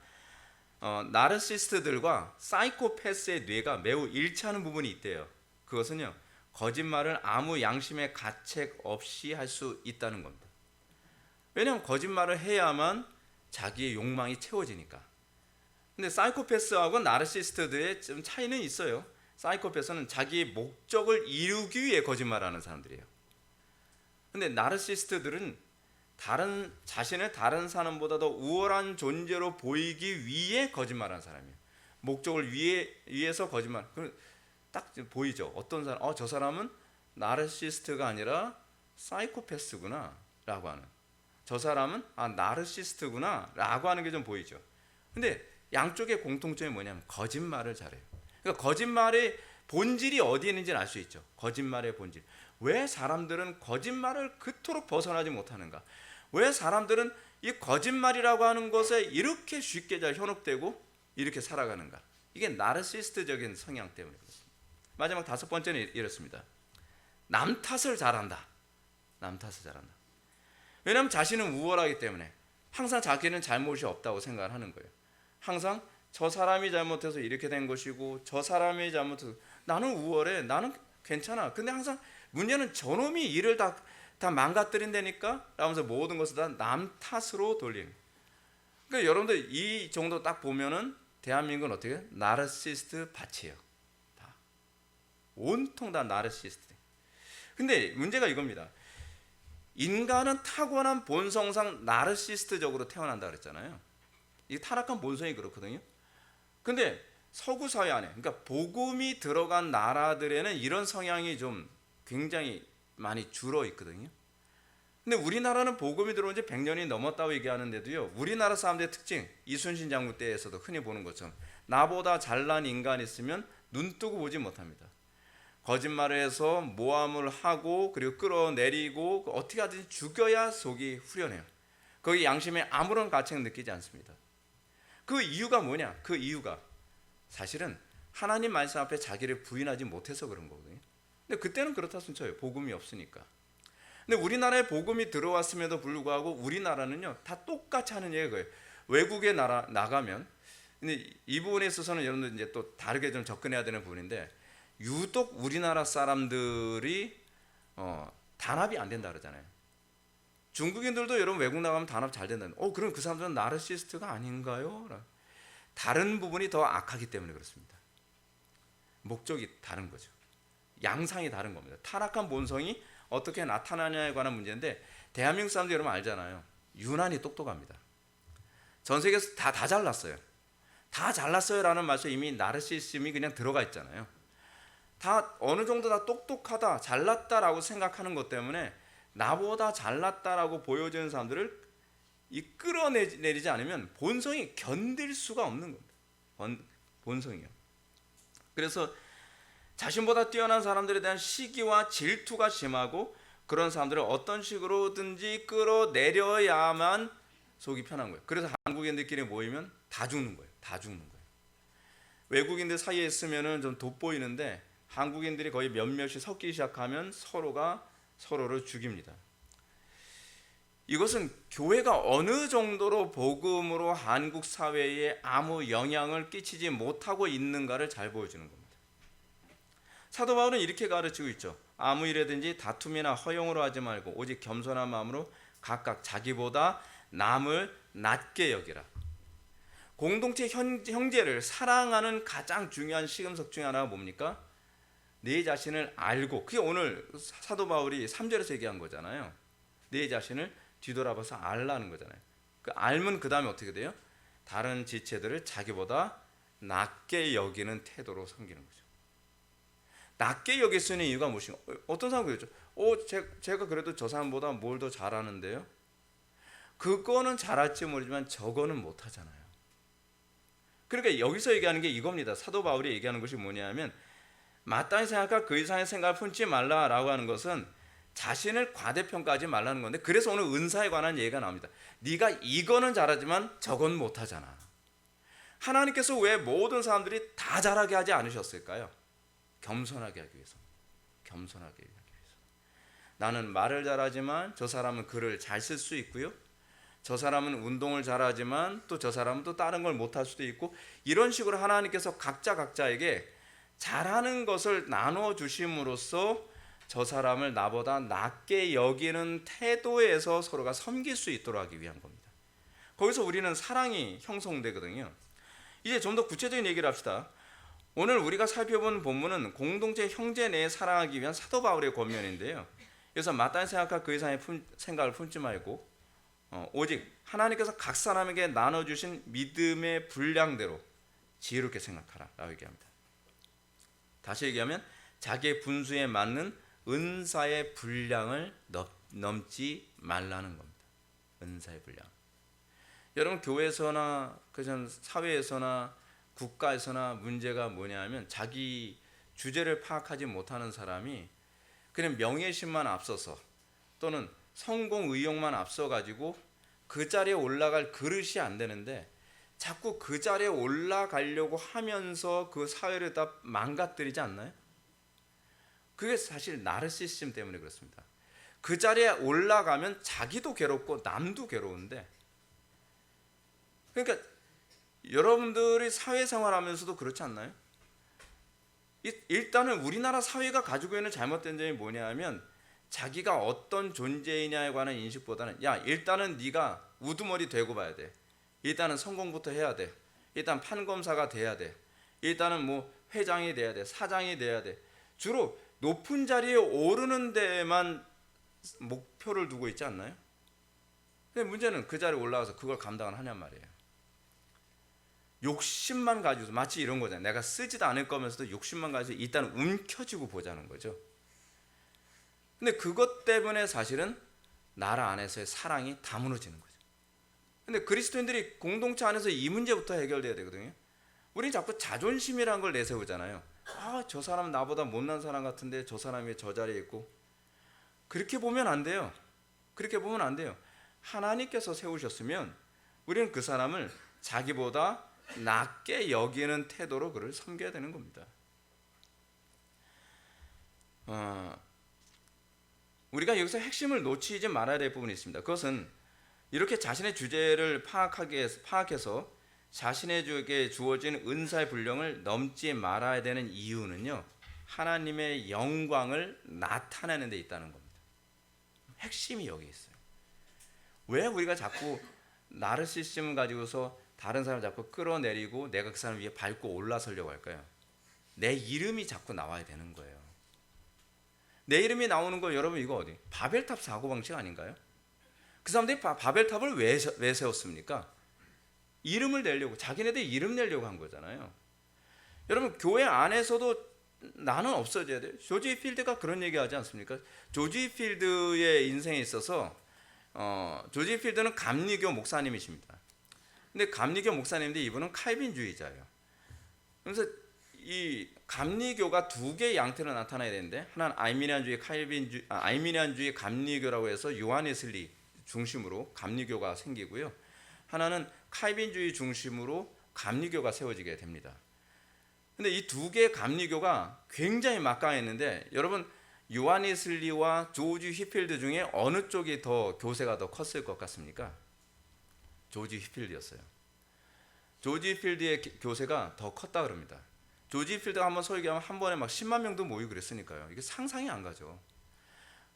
나르시스트들과 사이코패스의 뇌가 매우 일치하는 부분이 있대요. 그것은요, 거짓말을 아무 양심의 가책 없이 할 수 있다는 겁니다. 왜냐하면 거짓말을 해야만 자기의 욕망이 채워지니까. 근데 사이코패스하고 나르시스트들의 좀 차이는 있어요. 사이코패스는 자기의 목적을 이루기 위해 거짓말하는 사람들이에요. 근데 나르시스트들은 자신을 다른 사람보다 더 우월한 존재로 보이기 위해 거짓말하는 사람이에요. 목적을 위해서 거짓말. 딱 보이죠. 어떤 사람, 저 사람은 나르시스트가 아니라 사이코패스구나 라고 하는, 저 사람은 나르시스트구나 라고 하는 게 좀 보이죠. 근데 양쪽의 공통점이 뭐냐면 거짓말을 잘해요. 그러니까 거짓말의 본질이 어디에 있는지를 알 수 있죠. 거짓말의 본질. 왜 사람들은 거짓말을 그토록 벗어나지 못하는가? 왜 사람들은 이 거짓말이라고 하는 것에 이렇게 쉽게 잘 현혹되고 이렇게 살아가는가? 이게 나르시스트적인 성향 때문에 그렇습니다. 마지막 다섯 번째는 이렇습니다. 남 탓을 잘한다. 남 탓을 잘한다. 왜냐하면 자신은 우월하기 때문에 항상 자기는 잘못이 없다고 생각을 하는 거예요. 항상 저 사람이 잘못해서 이렇게 된 것이고 저 사람이 잘못해서 나는 우월해, 나는 괜찮아. 근데 항상 문제는 저놈이 일을 다 망가뜨린다니까 라면서 모든 것을 다 남 탓으로 돌리는. 그러니까 여러분들 이 정도 딱 보면은 대한민국은 어떻게 해요? 나르시스트 밭이에요. 다 온통 다 나르시스트. 근데 문제가 이겁니다. 인간은 타고난 본성상 나르시스트적으로 태어난다 그랬잖아요. 이 타락한 본성이 그렇거든요. 근데 서구 사회 안에, 그러니까 복음이 들어간 나라들에는 이런 성향이 좀 굉장히 많이 줄어 있거든요. 근데 우리나라는 복음이 들어온 지 100년이 넘었다고 얘기하는데도요, 우리나라 사람들의 특징, 이순신 장군 때에서도 흔히 보는 것처럼 나보다 잘난 인간이 있으면 눈 뜨고 보지 못합니다. 거짓말을 해서 모함을 하고 그리고 끌어내리고 어떻게 하든지 죽여야 속이 후련해요. 거기 양심에 아무런 가책 느끼지 않습니다. 그 이유가 뭐냐? 그 이유가 사실은 하나님 말씀 앞에 자기를 부인하지 못해서 그런 거거든요. 근데 그때는 그렇다 순쳐요. 복음이 없으니까. 근데 우리나라에 복음이 들어왔음에도 불구하고 우리나라는요, 다 똑같이 하는 얘기가 거예요. 외국에 나가면, 근데 이 부분에 있어서는 여러분들 이제 또 다르게 좀 접근해야 되는 부분인데, 유독 우리나라 사람들이 단합이 안 된다 그러잖아요. 중국인들도 여러분 외국 나가면 단합 잘 된다는. 그럼 그 사람들은 나르시스트가 아닌가요? 다른 부분이 더 악하기 때문에 그렇습니다. 목적이 다른 거죠. 양상이 다른 겁니다. 타락한 본성이 어떻게 나타나냐에 관한 문제인데, 대한민국 사람들 여러분 알잖아요. 유난히 똑똑합니다. 전 세계에서 다 잘났어요. 다 잘났어요라는 말에 이미 나르시즘이 그냥 들어가 있잖아요. 다 어느 정도 다 똑똑하다, 잘났다라고 생각하는 것 때문에 나보다 잘났다라고 보여지는 사람들을 끌어내리지 않으면 본성이 견딜 수가 없는 겁니다. 본성이요. 그래서 자신보다 뛰어난 사람들에 대한 시기와 질투가 심하고, 그런 사람들을 어떤 식으로든지 끌어내려야만 속이 편한 거예요. 그래서 한국인들끼리 모이면 다 죽는 거예요. 다 죽는 거예요. 외국인들 사이에 있으면 좀 돋보이는데 한국인들이 거의 몇몇이 섞이기 시작하면 서로가 서로를 죽입니다. 이것은 교회가 어느 정도로 복음으로 한국 사회에 아무 영향을 끼치지 못하고 있는가를 잘 보여주는 겁니다. 사도 바울은 이렇게 가르치고 있죠. 아무 일에든지 다툼이나 허용으로 하지 말고 오직 겸손한 마음으로 각각 자기보다 남을 낮게 여기라. 공동체 형제를 사랑하는 가장 중요한 시금석 중에 하나가 뭡니까? 내 자신을 알고, 그게 오늘 사도 바울이 3절에서 얘기한 거잖아요. 내 자신을 뒤돌아봐서 알라는 거잖아요. 그 알면 그 다음에 어떻게 돼요? 다른 지체들을 자기보다 낮게 여기는 태도로 섬기는 거죠. 낮게 여길 수 있는 이유가 무엇인가? 어떤 사람 그랬죠. 제가 그래도 저 사람보다 뭘 더 잘하는데요? 그거는 잘할지 모르지만 저거는 못하잖아요. 그러니까 여기서 얘기하는 게 이겁니다. 사도 바울이 얘기하는 것이 뭐냐면 마땅히 생각할 그 이상의 생각을 품지 말라라고 하는 것은 자신을 과대평가하지 말라는 건데, 그래서 오늘 은사에 관한 얘기가 나옵니다. 네가 이거는 잘하지만 저건 못하잖아. 하나님께서 왜 모든 사람들이 다 잘하게 하지 않으셨을까요? 겸손하게 하기 위해서. 겸손하게 하기 위해서. 나는 말을 잘하지만 저 사람은 글을 잘 쓸 수 있고요. 저 사람은 운동을 잘하지만 또 저 사람은 또 다른 걸 못할 수도 있고, 이런 식으로 하나님께서 각자에게 잘하는 것을 나눠 주심으로써 저 사람을 나보다 낮게 여기는 태도에서 서로가 섬길 수 있도록 하기 위한 겁니다. 거기서 우리는 사랑이 형성되거든요. 이제 좀 더 구체적인 얘기를 합시다. 오늘 우리가 살펴본 본문은 공동체 형제 내에 사랑하기 위한 사도 바울의 권면인데요. 그래서 마땅히 생각할 그 이상의 생각을 품지 말고 오직 하나님께서 각 사람에게 나눠주신 믿음의 분량대로 지혜롭게 생각하라 라고 얘기합니다. 다시 얘기하면 자기의 분수에 맞는 은사의 분량을 넘지 말라는 겁니다. 은사의 분량. 여러분, 교회에서나 사회에서나 국가에서나 문제가 뭐냐면 자기 주제를 파악하지 못하는 사람이 그냥 명예심만 앞서서 또는 성공 의욕만 앞서가지고 그 자리에 올라갈 그릇이 안 되는데 자꾸 그 자리에 올라가려고 하면서 그 사회를 다 망가뜨리지 않나요? 그게 사실 나르시시즘 때문에 그렇습니다. 그 자리에 올라가면 자기도 괴롭고 남도 괴로운데, 그러니까 여러분들이 사회생활하면서도 그렇지 않나요? 일단은 우리나라 사회가 가지고 있는 잘못된 점이 뭐냐면 자기가 어떤 존재이냐에 관한 인식보다는 일단은 네가 우두머리 되고 봐야 돼. 일단은 성공부터 해야 돼. 일단 판검사가 돼야 돼. 일단은 뭐 회장이 돼야 돼. 사장이 돼야 돼. 주로 높은 자리에 오르는 데만 목표를 두고 있지 않나요? 근데 문제는 그 자리에 올라가서 그걸 감당을 하냔 말이에요. 욕심만 가지고서, 마치 이런 거잖아요. 내가 쓰지도 않을 거면서도 욕심만 가지고 일단 움켜쥐고 보자는 거죠. 근데 그것 때문에 사실은 나라 안에서의 사랑이 다 무너지는 거죠. 근데 그리스도인들이 공동체 안에서 이 문제부터 해결돼야 되거든요. 우리는 자꾸 자존심이라는 걸 내세우잖아요. 저 사람 나보다 못난 사람 같은데 저 사람이 왜 저 자리에 있고. 그렇게 보면 안 돼요. 그렇게 보면 안 돼요. 하나님께서 세우셨으면 우리는 그 사람을 자기보다 낮게 여기는 태도로 그를 섬겨야 되는 겁니다. 우리가 여기서 핵심을 놓치지 말아야 될 부분이 있습니다. 그것은 이렇게 자신의 주제를 파악해서 자신에게 주어진 은사의 분량을 넘지 말아야 되는 이유는요, 하나님의 영광을 나타내는 데 있다는 겁니다. 핵심이 여기 있어요. 왜 우리가 자꾸 나르시시즘을 가지고서 다른 사람을 자꾸 끌어내리고 내가 그 사람 위에 밟고 올라서려고 할까요? 내 이름이 자꾸 나와야 되는 거예요. 내 이름이 나오는 거, 여러분 이거 어디? 바벨탑 사고방식 아닌가요? 그 사람들이 바벨탑을 왜 세웠습니까? 이름을 내려고, 자기네들 이름 내려고 한 거잖아요. 여러분, 교회 안에서도 나는 없어져야 돼요. 조지 필드가 그런 얘기 하지 않습니까? 조지 필드의 인생에 있어서 조지 필드는 감리교 목사님이십니다. 근데 감리교 목사님인데 이분은 칼빈주의자예요. 그래서 이 감리교가 두 개의 양태로 나타나야 되는데, 하나는 아이미니안주의 감리교라고 해서 요한 웨슬리 중심으로 감리교가 생기고요. 하나는 칼빈주의 중심으로 감리교가 세워지게 됩니다. 근데 이 두 개의 감리교가 굉장히 막강했는데, 여러분 요한 웨슬리와 조지 휘필드 중에 어느 쪽이 더 교세가 더 컸을 것 같습니까? 조지 휘필드였어요. 조지 휘필드의 교세가 더 컸다 그럽니다. 조지 휘필드가 한번 설교하면 한 번에 막 10만 명도 모이고 그랬으니까요. 이게 상상이 안 가죠.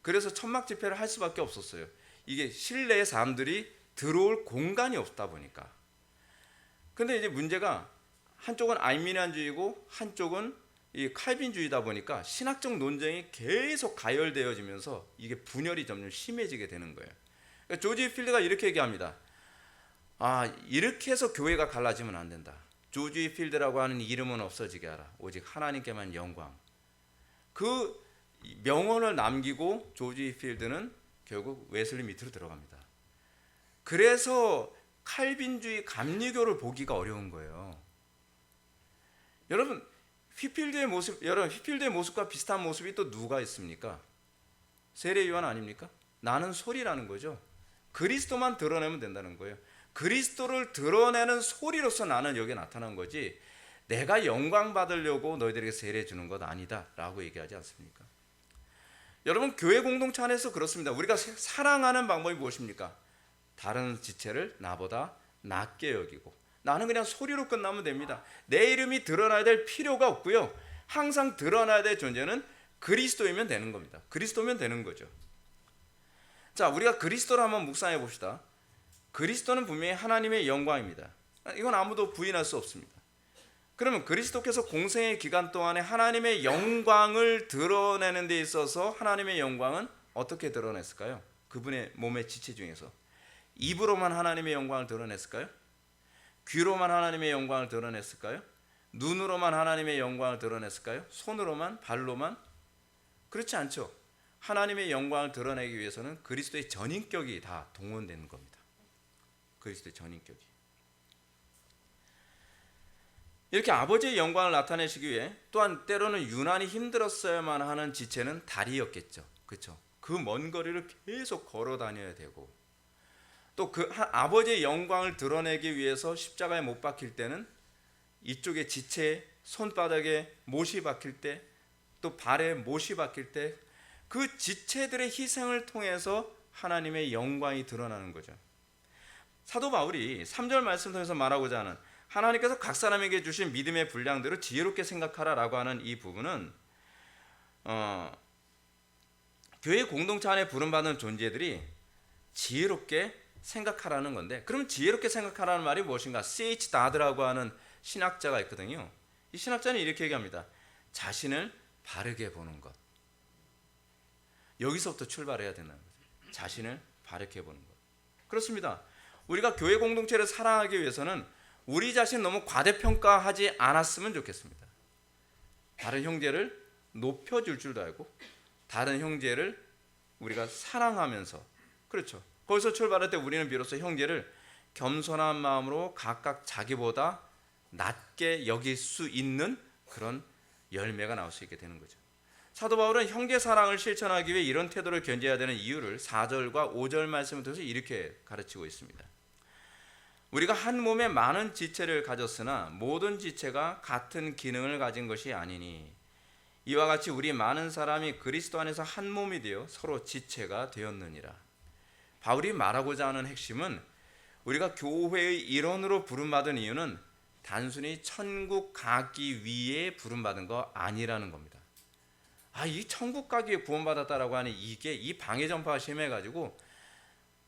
그래서 천막 집회를 할 수밖에 없었어요. 이게 실내에 사람들이 들어올 공간이 없다 보니까. 근데 이제 문제가 한쪽은 아르미니안주의고 한쪽은 이 칼빈주의다 보니까 신학적 논쟁이 계속 가열되어지면서 이게 분열이 점점 심해지게 되는 거예요. 그러니까 조지 필드가 이렇게 얘기합니다. 이렇게 해서 교회가 갈라지면 안 된다. 조지 필드라고 하는 이름은 없어지게 하라. 오직 하나님께만 영광. 그 명언을 남기고 조지 필드는 결국 웨슬리 밑으로 들어갑니다. 그래서 칼빈주의 감리교를 보기가 어려운 거예요. 여러분 휘필드의 모습과 비슷한 모습이 또 누가 있습니까? 세례 요한 아닙니까? 나는 소리라는 거죠. 그리스도만 드러내면 된다는 거예요. 그리스도를 드러내는 소리로서 나는 여기에 나타난 거지 내가 영광 받으려고 너희들에게 세례 주는 것 아니다 라고 얘기하지 않습니까? 여러분 교회 공동체 안에서 그렇습니다. 우리가 사랑하는 방법이 무엇입니까? 다른 지체를 나보다 낮게 여기고 나는 그냥 소리로 끝나면 됩니다. 내 이름이 드러나야 될 필요가 없고요. 항상 드러나야 될 존재는 그리스도이면 되는 겁니다. 그리스도면 되는 거죠. 자, 우리가 그리스도를 한번 묵상해 봅시다. 그리스도는 분명히 하나님의 영광입니다. 이건 아무도 부인할 수 없습니다. 그러면 그리스도께서 공생의 기간 동안에 하나님의 영광을 드러내는 데 있어서 하나님의 영광은 어떻게 드러냈을까요? 그분의 몸의 지체 중에서 입으로만 하나님의 영광을 드러냈을까요? 귀로만 하나님의 영광을 드러냈을까요? 눈으로만 하나님의 영광을 드러냈을까요? 손으로만? 발로만? 그렇지 않죠. 하나님의 영광을 드러내기 위해서는 그리스도의 전인격이 다 동원되는 겁니다. 그리스도의 전인격이. 이렇게 아버지의 영광을 나타내시기 위해 또한 때로는 유난히 힘들었어야만 하는 지체는 다리였겠죠. 그렇죠? 그 먼 거리를 계속 걸어 다녀야 되고 또 그 아버지의 영광을 드러내기 위해서 십자가에 못 박힐 때는 이쪽에 지체에 손바닥에 못이 박힐 때 또 발에 못이 박힐 때 그 지체들의 희생을 통해서 하나님의 영광이 드러나는 거죠. 사도 바울이 3절 말씀 통해서 말하고자 하는 하나님께서 각 사람에게 주신 믿음의 분량대로 지혜롭게 생각하라라고 하는 이 부분은 교회 공동체 안에 부름받은 존재들이 지혜롭게 생각하라는 건데, 그럼 지혜롭게 생각하라는 말이 무엇인가? C.H. 다드라고 하는 신학자가 있거든요. 이 신학자는 이렇게 얘기합니다. 자신을 바르게 보는 것. 여기서부터 출발해야 된다는 거죠. 자신을 바르게 보는 것. 그렇습니다. 우리가 교회 공동체를 사랑하기 위해서는 우리 자신 너무 과대평가하지 않았으면 좋겠습니다. 다른 형제를 높여줄 줄도 알고 다른 형제를 우리가 사랑하면서, 그렇죠, 거기서 출발할 때 우리는 비로소 형제를 겸손한 마음으로 각각 자기보다 낮게 여길 수 있는 그런 열매가 나올 수 있게 되는 거죠. 사도 바울은 형제 사랑을 실천하기 위해 이런 태도를 견제해야 되는 이유를 4절과 5절 말씀을 통해서 이렇게 가르치고 있습니다. 우리가 한 몸에 많은 지체를 가졌으나 모든 지체가 같은 기능을 가진 것이 아니니 이와 같이 우리 많은 사람이 그리스도 안에서 한 몸이 되어 서로 지체가 되었느니라. 바울이 말하고자 하는 핵심은 우리가 교회의 일원으로 부름받은 이유는 단순히 천국 가기 위해 부름받은 거 아니라는 겁니다. 이 천국 가기 위해 구원받았다라고 하는 이게 이 방해 전파가 심해가지고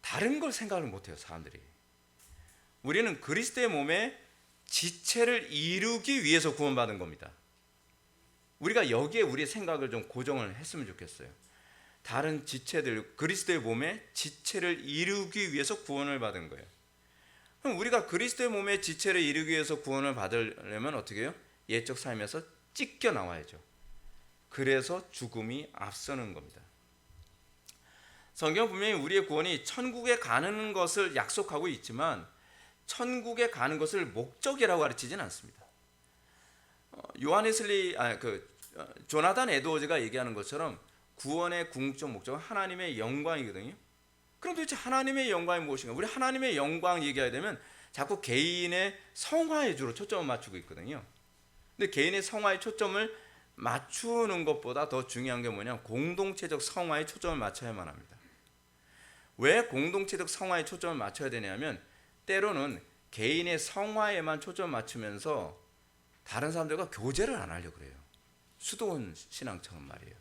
다른 걸 생각을 못해요, 사람들이. 우리는 그리스도의 몸에 지체를 이루기 위해서 구원받은 겁니다. 우리가 여기에 우리의 생각을 좀 고정을 했으면 좋겠어요. 다른 지체들, 그리스도의 몸에 지체를 이루기 위해서 구원을 받은 거예요. 그럼 우리가 그리스도의 몸에 지체를 이루기 위해서 구원을 받으려면 어떻게 해요? 옛적 삶에서 찢겨 나와야죠. 그래서 죽음이 앞서는 겁니다. 성경 분명히 우리의 구원이 천국에 가는 것을 약속하고 있지만 천국에 가는 것을 목적이라고 가르치지는 않습니다. 요한 웨슬리, 조나단 에드워즈가 얘기하는 것처럼 구원의 궁극적 목적은 하나님의 영광이거든요. 그럼 도대체 하나님의 영광이 무엇인가? 우리 하나님의 영광 얘기하게 되면 자꾸 개인의 성화에 주로 초점을 맞추고 있거든요. 근데 개인의 성화에 초점을 맞추는 것보다 더 중요한 게 뭐냐, 공동체적 성화에 초점을 맞춰야만 합니다. 왜 공동체적 성화에 초점을 맞춰야 되냐면 때로는 개인의 성화에만 초점을 맞추면서 다른 사람들과 교제를 안 하려고 그래요. 수도원 신앙처럼 말이에요.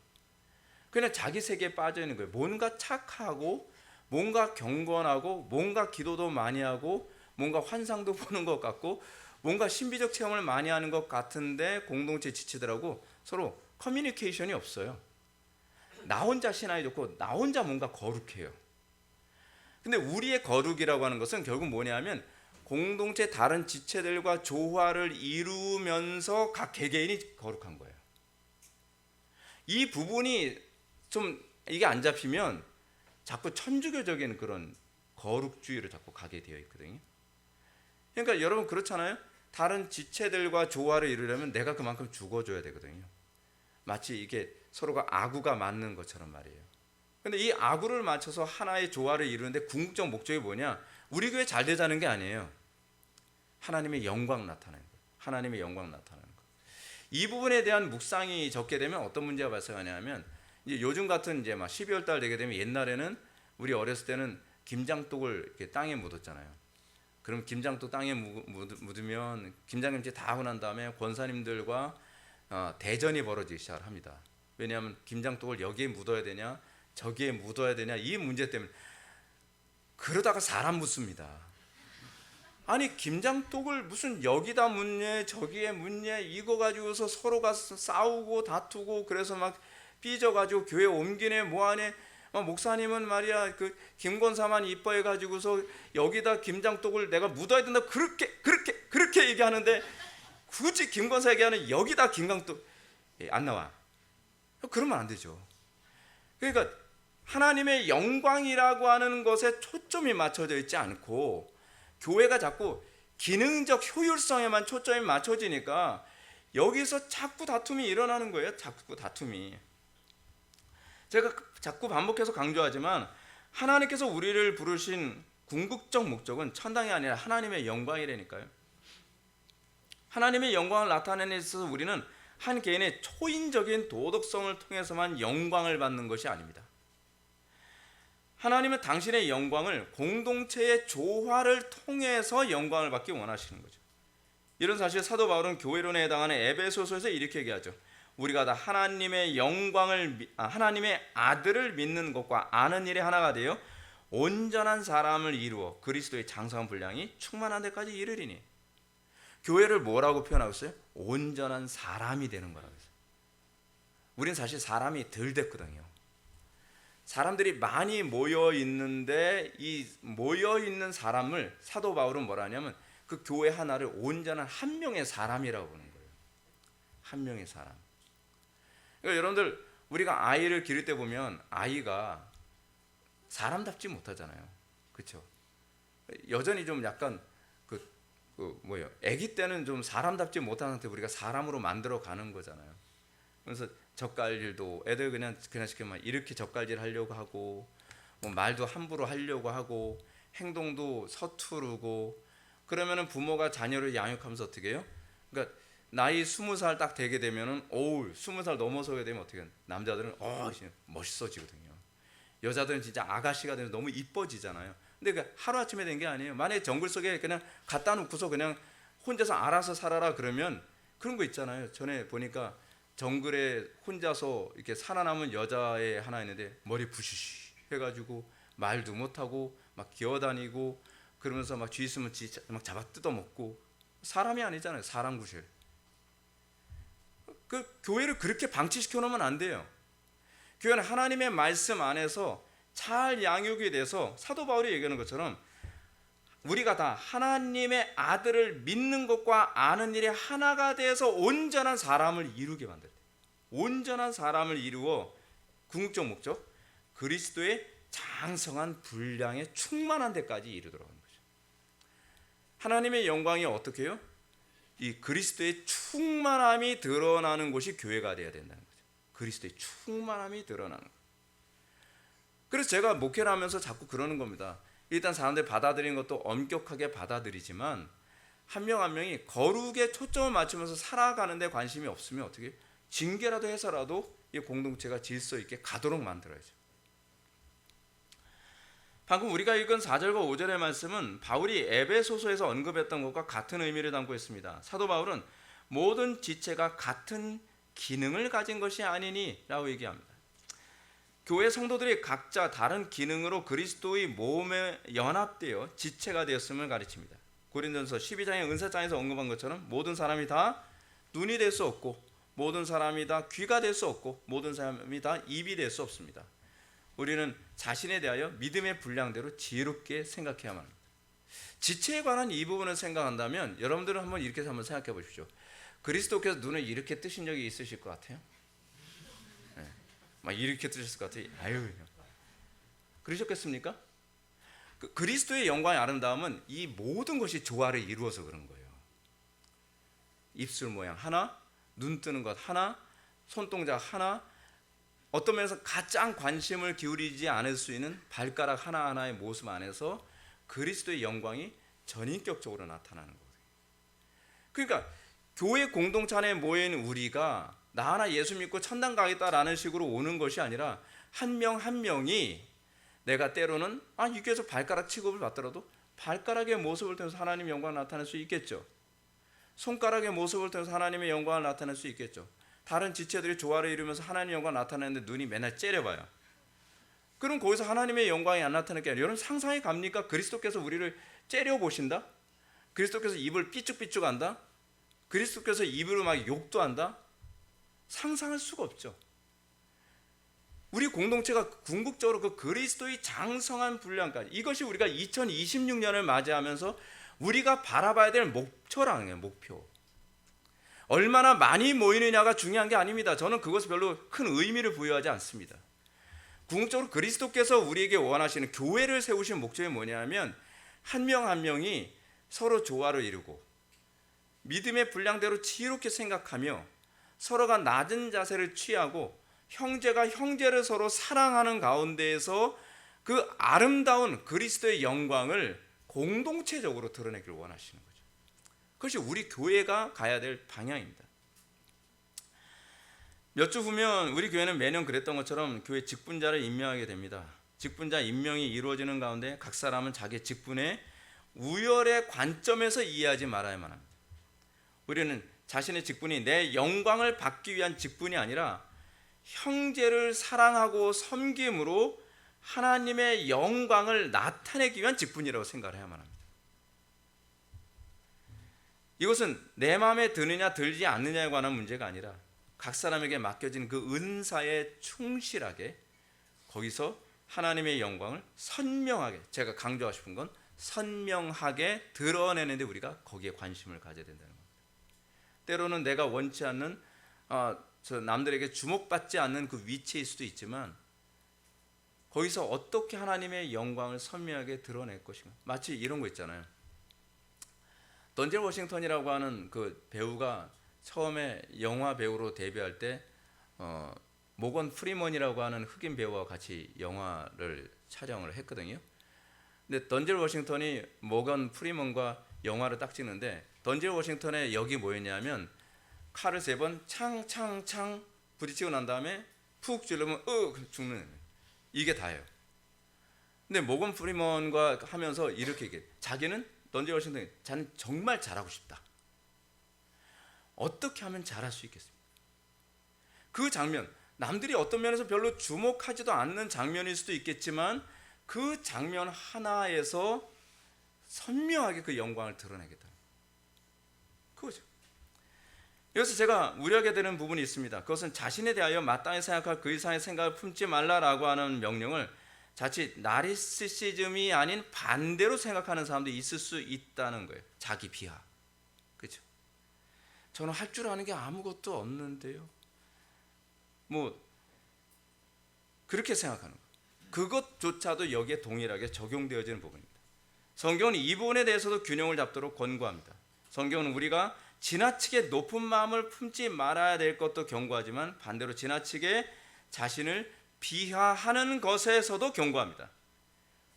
그냥 자기 세계에 빠져 있는 거예요. 뭔가 착하고 뭔가 경건하고 뭔가 기도도 많이 하고 뭔가 환상도 보는 것 같고 뭔가 신비적 체험을 많이 하는 것 같은데 공동체 지치더라고 서로 커뮤니케이션이 없어요. 나 혼자 신앙이 좋고 나 혼자 뭔가 거룩해요. 근데 우리의 거룩이라고 하는 것은 결국 뭐냐면 공동체 다른 지체들과 조화를 이루면서 각 개개인이 거룩한 거예요. 이 부분이 좀 이게 안 잡히면 자꾸 천주교적인 그런 거룩주의로 자꾸 가게 되어 있거든요. 그러니까 여러분 그렇잖아요. 다른 지체들과 조화를 이루려면 내가 그만큼 죽어줘야 되거든요. 마치 이게 서로가 아구가 맞는 것처럼 말이에요. 근데 이 아구를 맞춰서 하나의 조화를 이루는데 궁극적 목적이 뭐냐? 우리 교회 잘 되자는 게 아니에요. 하나님의 영광 나타나는 거예요. 하나님의 영광 나타나는 거예요. 이 부분에 대한 묵상이 적게 되면 어떤 문제가 발생하냐면 이제 요즘 같은 이제 막 12월 달 되게 되면 옛날에는 우리 어렸을 때는 김장독을 이렇게 땅에 묻었잖아요. 그럼 김장독 땅에 묻으면 김장김치 다 하고 난 다음에 권사님들과 대전이 벌어지기 시작을 합니다. 왜냐하면 김장독을 여기에 묻어야 되냐 저기에 묻어야 되냐 이 문제 때문에 그러다가 사람 묻습니다. 아니 김장독을 무슨 여기다 묻냐 저기에 묻냐 이거 가지고서 서로가 싸우고 다투고 그래서 막 삐져가지고 교회 옮기네 뭐하네. 목사님은 말이야 그 김권사만 이뻐해 가지고서 여기다 김장독을 내가 묻어야 된다 그렇게 얘기하는데 굳이 김권사 얘기하는 여기다 김장독 안 나와. 그러면 안 되죠. 그러니까 하나님의 영광이라고 하는 것에 초점이 맞춰져 있지 않고 교회가 자꾸 기능적 효율성에만 초점이 맞춰지니까 여기서 자꾸 다툼이 일어나는 거예요. 자꾸 다툼이. 제가 자꾸 반복해서 강조하지만 하나님께서 우리를 부르신 궁극적 목적은 천당이 아니라 하나님의 영광이라니까요. 하나님의 영광을 나타내는 데 있어서 우리는 한 개인의 초인적인 도덕성을 통해서만 영광을 받는 것이 아닙니다. 하나님은 당신의 영광을 공동체의 조화를 통해서 영광을 받기 원하시는 거죠. 이런 사실 사도 바울은 교회론에 해당하는 에베소서에서 이렇게 얘기하죠. 우리가 다 하나님의 영광을 하나님의 아들을 믿는 것과 아는 일이 하나가 되어 온전한 사람을 이루어 그리스도의 장성한 분량이 충만한 데까지 이르리니. 교회를 뭐라고 표현하고 있어요? 온전한 사람이 되는 거라고 했어요. 우린 사실 사람이 덜 됐거든요. 사람들이 많이 모여 있는데 이 모여 있는 사람을 사도 바울은 뭐라 하냐면 그 교회 하나를 온전한 한 명의 사람이라고 보는 거예요. 한 명의 사람. 그러니까 여러분들 우리가 아이를 기를 때 보면 아이가 사람답지 못하잖아요. 그렇죠? 여전히 좀 약간 아기 때는 좀 사람답지 못한 상태 우리가 사람으로 만들어 가는 거잖아요. 그래서 젓갈질도 애들 그냥 시키면 이렇게 젓갈질 하려고 하고 뭐 말도 함부로 하려고 하고 행동도 서투르고 그러면은 부모가 자녀를 양육하면서 어떻게 해요? 그러니까 나이 20살 딱 되게 되면은 20살 넘어서게 되면 어떻게 해요? 남자들은 멋있어지거든요. 여자들은 진짜 아가씨가 되면 너무 이뻐지잖아요. 근데 그 하루아침에 된 게 아니에요. 만약에 정글 속에 그냥 갖다 놓고서 그냥 혼자서 알아서 살아라 그러면 그런 거 있잖아요. 전에 보니까 정글에 혼자서 이렇게 살아남은 여자애 하나 있는데 머리 부시시 해가지고 말도 못하고 막 기어다니고 그러면서 막 쥐 있으면 막 잡아 뜯어먹고 사람이 아니잖아요. 사람 구실. 그 교회를 그렇게 방치시켜 놓으면 안 돼요. 교회는 하나님의 말씀 안에서 잘 양육이 돼서 사도 바울이 얘기하는 것처럼 우리가 다 하나님의 아들을 믿는 것과 아는 일이 하나가 돼서 온전한 사람을 이루게 만들 때 온전한 사람을 이루어 궁극적 목적 그리스도의 장성한 분량에 충만한 데까지 이르도록 하는 거죠. 하나님의 영광이 어떻게 해요? 이 그리스도의 충만함이 드러나는 곳이 교회가 되어야 된다는 거죠. 그리스도의 충만함이 드러나는 거예요. 그래서 제가 목회를 하면서 자꾸 그러는 겁니다. 일단 사람들이 받아들이는 것도 엄격하게 받아들이지만 한 명 한 명이 거룩에 초점을 맞추면서 살아가는 데 관심이 없으면 어떻게 징계라도 해서라도 이 공동체가 질서 있게 가도록 만들어야죠. 방금 우리가 읽은 4절과 5절의 말씀은 바울이 에베소서에서 언급했던 것과 같은 의미를 담고 있습니다. 사도 바울은 모든 지체가 같은 기능을 가진 것이 아니니 라고 얘기합니다. 교회 성도들이 각자 다른 기능으로 그리스도의 몸에 연합되어 지체가 되었음을 가르칩니다. 고린도전서 12장의 은사장에서 언급한 것처럼 모든 사람이 다 눈이 될 수 없고, 모든 사람이 다 귀가 될 수 없고, 모든 사람이 다 입이 될 수 없습니다. 우리는 자신에 대하여 믿음의 분량대로 지혜롭게 생각해야만 합니다. 지체에 관한 이 부분을 생각한다면 여러분들은 한번 이렇게 한번 생각해 보십시오. 그리스도께서 눈을 이렇게 뜨신 적이 있으실 것 같아요? 네. 막 이렇게 뜨셨을 것 같아요. 아유, 그러셨겠습니까? 그리스도의 영광의 아름다움은 이 모든 것이 조화를 이루어서 그런 거예요. 입술 모양 하나, 눈 뜨는 것 하나, 손동작 하나, 어떤 면에서 가장 관심을 기울이지 않을 수 있는 발가락 하나하나의 모습 안에서 그리스도의 영광이 전인격적으로 나타나는 거예요. 그러니까 교회 공동체 안에 모인 우리가 나 하나 예수 믿고 천당 가겠다라는 식으로 오는 것이 아니라 한 명 한 명이 내가 때로는 이 교회에서 발가락 취급을 받더라도 발가락의 모습을 통해서 하나님의 영광을 나타낼 수 있겠죠. 손가락의 모습을 통해서 하나님의 영광을 나타낼 수 있겠죠. 다른 지체들이 조화를 이루면서 하나님의 영광을 나타내는데 눈이 맨날 째려봐요. 그럼 거기서 하나님의 영광이 안 나타날 게 아니라 여러분 상상이 갑니까? 그리스도께서 우리를 째려보신다? 그리스도께서 입을 삐죽삐죽 한다? 그리스도께서 입으로 막 욕도 한다? 상상할 수가 없죠. 우리 공동체가 궁극적으로 그 그리스도의 장성한 분량까지, 이것이 우리가 2026년을 맞이하면서 우리가 바라봐야 될 목표라는 거예요. 목표. 얼마나 많이 모이느냐가 중요한 게 아닙니다. 저는 그것을 별로 큰 의미를 부여하지 않습니다. 궁극적으로 그리스도께서 우리에게 원하시는 교회를 세우신 목적이 뭐냐면 한 명 한 명이 서로 조화를 이루고 믿음의 분량대로 지혜롭게 생각하며 서로가 낮은 자세를 취하고 형제가 형제를 서로 사랑하는 가운데에서 그 아름다운 그리스도의 영광을 공동체적으로 드러내기를 원하시는 거죠. 그것이 우리 교회가 가야 될 방향입니다. 몇 주 후면 우리 교회는 매년 그랬던 것처럼 교회 직분자를 임명하게 됩니다. 직분자 임명이 이루어지는 가운데 각 사람은 자기 직분의 우열의 관점에서 이해하지 말아야만 합니다. 우리는 자신의 직분이 내 영광을 받기 위한 직분이 아니라 형제를 사랑하고 섬김으로 하나님의 영광을 나타내기 위한 직분이라고 생각을 해야만 합니다. 이것은 내 마음에 드느냐 들지 않느냐에 관한 문제가 아니라 각 사람에게 맡겨진 그 은사에 충실하게 거기서 하나님의 영광을 선명하게, 제가 강조하고 싶은 건 선명하게 드러내는데 우리가 거기에 관심을 가져야 된다는 겁니다. 때로는 내가 원치 않는 남들에게 주목받지 않는 그 위치일 수도 있지만 거기서 어떻게 하나님의 영광을 선명하게 드러낼 것인가. 마치 이런 거 있잖아요. 던젤 워싱턴이라고 하는 그 배우가 처음에 영화 배우로 데뷔할 때 모건 프리먼이라고 하는 흑인 배우와 같이 영화를 촬영을 했거든요. 근데 던젤 워싱턴이 모건 프리먼과 영화를 딱 찍는데 던젤 워싱턴의 역이 뭐였냐면 칼을 3번 창 부딪히고 난 다음에 푹 찔러면 죽는, 이게 다예요. 근데 모건 프리먼과 하면서 이렇게 얘기해. 자기는 던젤 워싱턴이 자는 정말 잘하고 싶다. 어떻게 하면 잘할 수 있겠습니까? 그 장면, 남들이 어떤 면에서 별로 주목하지도 않는 장면일 수도 있겠지만 그 장면 하나에서 선명하게 그 영광을 드러내겠다. 그거죠. 여기서 제가 우려하게 되는 부분이 있습니다. 그것은 자신에 대하여 마땅히 생각할 그 이상의 생각을 품지 말라라고 하는 명령을 자칫 나르시시즘이 아닌 반대로 생각하는 사람도 있을 수 있다는 거예요. 자기 비하. 그렇죠? 저는 할 줄 아는 게 아무것도 없는데요. 그렇게 생각하는 거예요. 그것조차도 여기에 동일하게 적용되어지는 부분입니다. 성경은 이 부분에 대해서도 균형을 잡도록 권고합니다. 성경은 우리가 지나치게 높은 마음을 품지 말아야 될 것도 경고하지만 반대로 지나치게 자신을 비하하는 것에서도 경고합니다.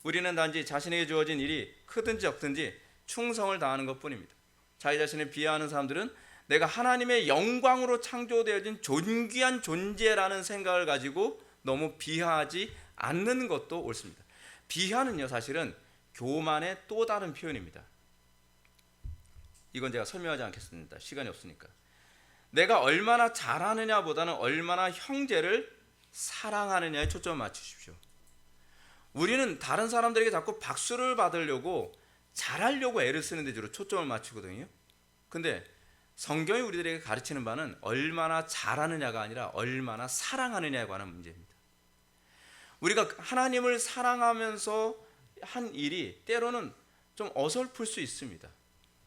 우리는 단지 자신에게 주어진 일이 크든지 적든지 충성을 다하는 것뿐입니다. 자기 자신을 비하하는 사람들은 내가 하나님의 영광으로 창조되어진 존귀한 존재라는 생각을 가지고 너무 비하하지 않는 것도 옳습니다. 비하는요, 사실은 교만의 또 다른 표현입니다. 이건 제가 설명하지 않겠습니다. 시간이 없으니까. 내가 얼마나 잘하느냐보다는 얼마나 형제를 사랑하느냐에 초점을 맞추십시오. 우리는 다른 사람들에게 자꾸 박수를 받으려고 잘하려고 애를 쓰는 데 주로 초점을 맞추거든요. 근데 성경이 우리들에게 가르치는 바는 얼마나 잘하느냐가 아니라 얼마나 사랑하느냐에 관한 문제입니다. 우리가 하나님을 사랑하면서 한 일이 때로는 좀 어설플 수 있습니다.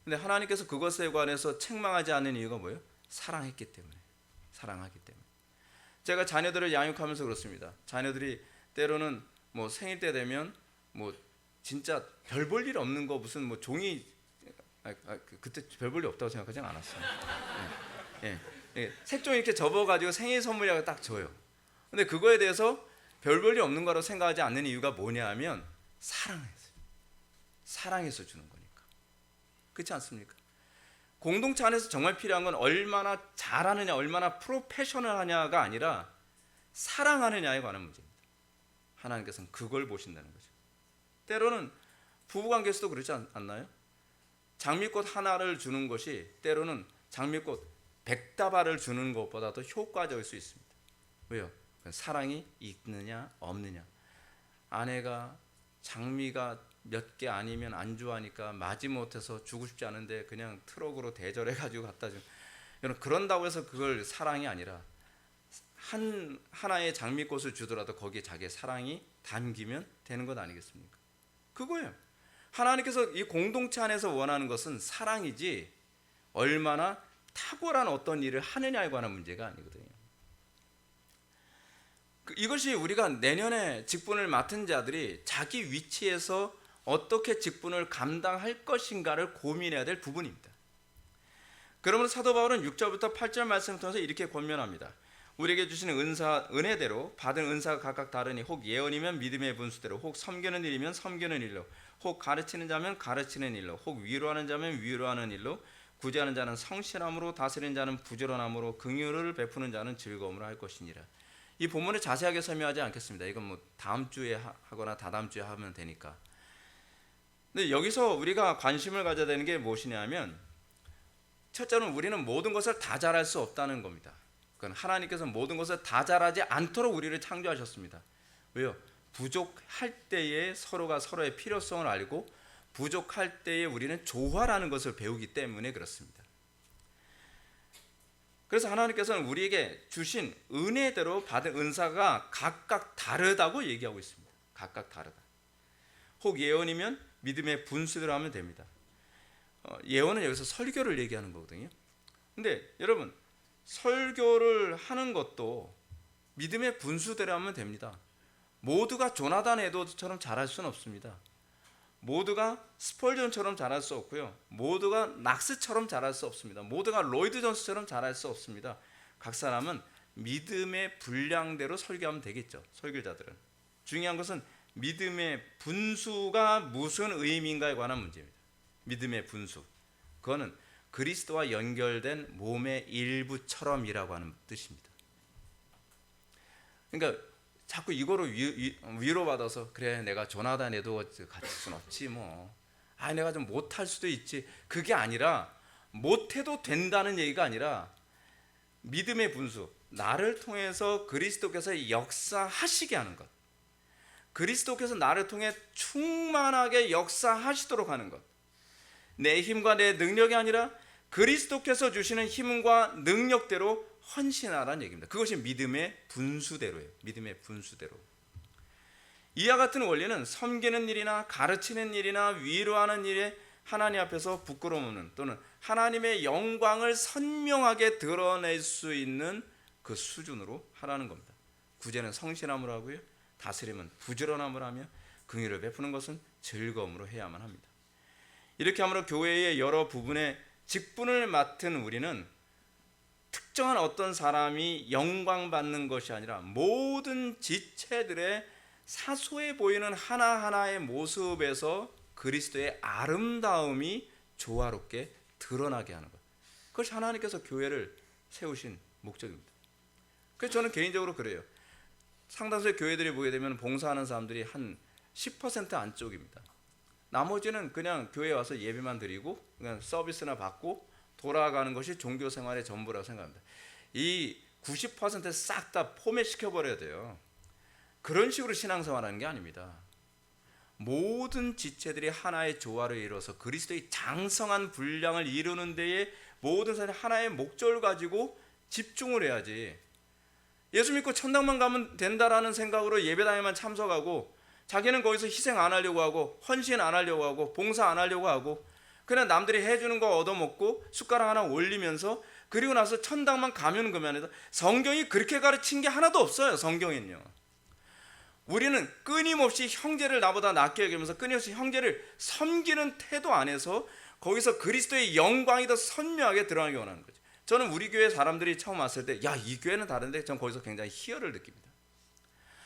근데 하나님께서 그것에 관해서 책망하지 않는 이유가 뭐예요? 사랑했기 때문에. 사랑하기 때문에. 제가 자녀들을 양육하면서 그렇습니다. 자녀들이 때로는 뭐 생일 때 되면 뭐 진짜 별 볼 일 없는 거 무슨 뭐 종이 그때 별 볼 일 없다고 생각하진 않았어요. 색종이 이렇게 접어가지고 생일 선물이라고 딱 줘요. 근데 그거에 대해서 별 볼 일 없는 거라고 생각하지 않는 이유가 뭐냐 하면 사랑해서 주는 거니까. 그렇지 않습니까? 공동체 안에서 정말 필요한 건 얼마나 잘하느냐, 얼마나 프로페셔널하냐가 아니라 사랑하느냐에 관한 문제입니다. 하나님께서는 그걸 보신다는 거죠. 때로는 부부관계에서도 그렇지 않나요? 장미꽃 하나를 주는 것이 때로는 장미꽃 100다발을 주는 것보다도 효과적일 수 있습니다. 왜요? 사랑이 있느냐 없느냐. 아내가 장미가 몇 개 아니면 안 좋아하니까 마지못해서 주고 싶지 않은데 그냥 트럭으로 대절해가지고 갖다 준. 그런다고 해서 그걸 사랑이 아니라 하나의 장미꽃을 주더라도 거기에 자기의 사랑이 담기면 되는 것 아니겠습니까? 그거예요. 하나님께서 이 공동체 안에서 원하는 것은 사랑이지 얼마나 탁월한 어떤 일을 하느냐에 관한 문제가 아니거든요. 이것이 우리가 내년에 직분을 맡은 자들이 자기 위치에서 어떻게 직분을 감당할 것인가를 고민해야 될 부분입니다. 그러므로 사도 바울은 6절부터 8절 말씀을 통해서 이렇게 권면합니다. 우리에게 주시는 은혜대로 받은 은사가 각각 다르니 혹 예언이면 믿음의 분수대로, 혹 섬기는 일이면 섬기는 일로, 혹 가르치는 자면 가르치는 일로, 혹 위로하는 자면 위로하는 일로, 구제하는 자는 성실함으로, 다스리는 자는 부지런함으로, 긍휼을 베푸는 자는 즐거움으로 할 것이니라. 이 본문을 자세하게 설명하지 않겠습니다. 이건 뭐 다음 주에 하거나 다다음 주에 하면 되니까. 근데 여기서 우리가 관심을 가져야 되는 게 무엇이냐면, 첫째는 우리는 모든 것을 다 잘할 수 없다는 겁니다. 그건 하나님께서 모든 것을 다 잘하지 않도록 우리를 창조하셨습니다. 왜요? 부족할 때에 서로가 서로의 필요성을 알고 부족할 때에 우리는 조화라는 것을 배우기 때문에 그렇습니다. 그래서 하나님께서는 우리에게 주신 은혜대로 받은 은사가 각각 다르다고 얘기하고 있습니다. 각각 다르다. 혹 예언이면 믿음의 분수대로 하면 됩니다. 예언은 여기서 설교를 얘기하는 거거든요. 근데 여러분, 설교를 하는 것도 믿음의 분수대로 하면 됩니다. 모두가 조나단 에드워드처럼 잘할 수는 없습니다. 모두가 스펄전처럼 잘할 수 없고요. 모두가 낙스처럼 잘할 수 없습니다. 모두가 로이드 존스처럼 잘할 수 없습니다. 각 사람은 믿음의 분량대로 설교하면 되겠죠. 설교자들은. 중요한 것은 믿음의 분수가 무슨 의미인가에 관한 문제입니다. 믿음의 분수. 그거는 그리스도와 연결된 몸의 일부처럼이라고 하는 뜻입니다. 그러니까 자꾸 이거로 위로받아서 그래 내가 조나단 에드워즈 같을 순 없지 뭐. 내가 좀 못할 수도 있지. 그게 아니라 못해도 된다는 얘기가 아니라 믿음의 분수. 나를 통해서 그리스도께서 역사하시게 하는 것. 그리스도께서 나를 통해 충만하게 역사하시도록 하는 것. 내 힘과 내 능력이 아니라 그리스도께서 주시는 힘과 능력대로 헌신하라는 얘기입니다. 그것이 믿음의 분수대로예요. 믿음의 분수대로. 이와 같은 원리는 섬기는 일이나 가르치는 일이나 위로하는 일에 하나님 앞에서 부끄러움 없는 또는 하나님의 영광을 선명하게 드러낼 수 있는 그 수준으로 하라는 겁니다. 구제는 성실함으로 하고요. 다스림은 부지런함으로 하며 긍휼을 베푸는 것은 즐거움으로 해야만 합니다. 이렇게 함으로 교회의 여러 부분에 직분을 맡은 우리는 특정한 어떤 사람이 영광받는 것이 아니라 모든 지체들의 사소해 보이는 하나하나의 모습에서 그리스도의 아름다움이 조화롭게 드러나게 하는 것. 그것이 하나님께서 교회를 세우신 목적입니다. 그래서 저는 개인적으로 그래요. 상당수의 교회들이 보게 되면 봉사하는 사람들이 한 10% 안쪽입니다. 나머지는 그냥 교회에 와서 예배만 드리고 그냥 서비스나 받고 돌아가는 것이 종교 생활의 전부라고 생각합니다. 이 90% 싹 다 포맷시켜 버려야 돼요. 그런 식으로 신앙생활하는 게 아닙니다. 모든 지체들이 하나의 조화를 이루어서 그리스도의 장성한 분량을 이루는 데에 모든 사람이 하나의 목적을 가지고 집중을 해야지. 예수 믿고 천당만 가면 된다라는 생각으로 예배당에만 참석하고 자기는 거기서 희생 안 하려고 하고 헌신 안 하려고 하고 봉사 안 하려고 하고 그냥 남들이 해주는 거 얻어먹고 숟가락 하나 올리면서 그리고 나서 천당만 가면 그만해도 성경이 그렇게 가르친 게 하나도 없어요. 성경에는요. 우리는 끊임없이 형제를 나보다 낫게 여기면서 끊임없이 형제를 섬기는 태도 안에서 거기서 그리스도의 영광이 더 선명하게 드러나기 원하는 거죠. 저는 우리 교회 사람들이 처음 왔을 때 야, 이 교회는 다른데 전 거기서 굉장히 희열을 느낍니다.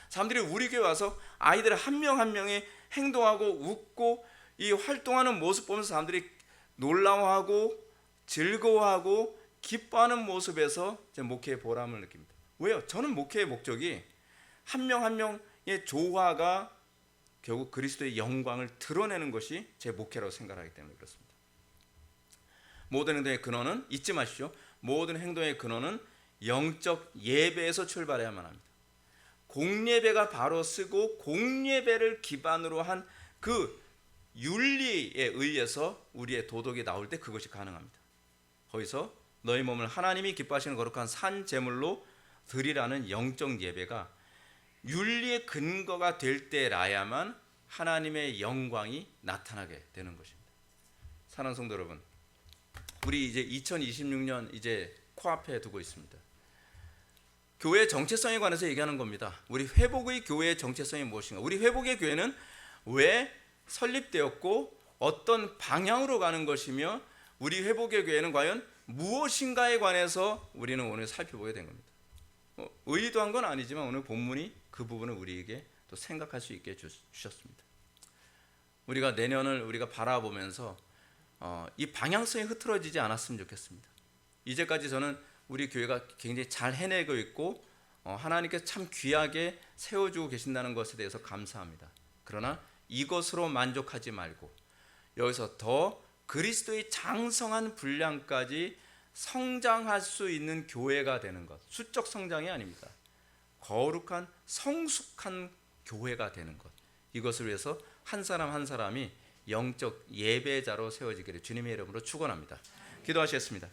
사람들이 우리 교회 와서 아이들 한 명 한 명이 행동하고 웃고 이 활동하는 모습 보면서 사람들이 놀라워하고 즐거워하고 기뻐하는 모습에서 제 목회의 보람을 느낍니다. 왜요? 저는 목회의 목적이 한 명 한 명의 조화가 결국 그리스도의 영광을 드러내는 것이 제 목회라고 생각하기 때문에 그렇습니다. 모든 행동의 근원은 잊지 마십시오. 모든 행동의 근원은 영적 예배에서 출발해야만 합니다. 공예배가 바로 쓰고 공예배를 기반으로 한 그 윤리에 의해서 우리의 도덕이 나올 때 그것이 가능합니다. 거기서 너희 몸을 하나님이 기뻐하시는 거룩한 산 제물로 드리라는 영적 예배가 윤리의 근거가 될 때라야만 하나님의 영광이 나타나게 되는 것입니다. 사랑하는 성도 여러분, 우리 이제 2026년 이제 코앞에 두고 있습니다. 교회의 정체성에 관해서 얘기하는 겁니다. 우리 회복의 교회의 정체성이 무엇인가? 우리 회복의 교회는 왜 설립되었고 어떤 방향으로 가는 것이며 우리 회복의 교회는 과연 무엇인가에 관해서 우리는 오늘 살펴보게 된 겁니다. 의도한 건 아니지만 오늘 본문이 그 부분을 우리에게 또 생각할 수 있게 주셨습니다. 우리가 내년을 우리가 바라보면서 이 방향성이 흐트러지지 않았으면 좋겠습니다. 이제까지 저는 우리 교회가 굉장히 잘 해내고 있고 하나님께서 참 귀하게 세워주고 계신다는 것에 대해서 감사합니다. 그러나 이것으로 만족하지 말고 여기서 더 그리스도의 장성한 분량까지 성장할 수 있는 교회가 되는 것, 수적 성장이 아닙니다. 거룩한 성숙한 교회가 되는 것, 이것을 위해서 한 사람 한 사람이 영적 예배자로 세워지기를 주님의 이름으로 축원합니다. 기도하시겠습니다.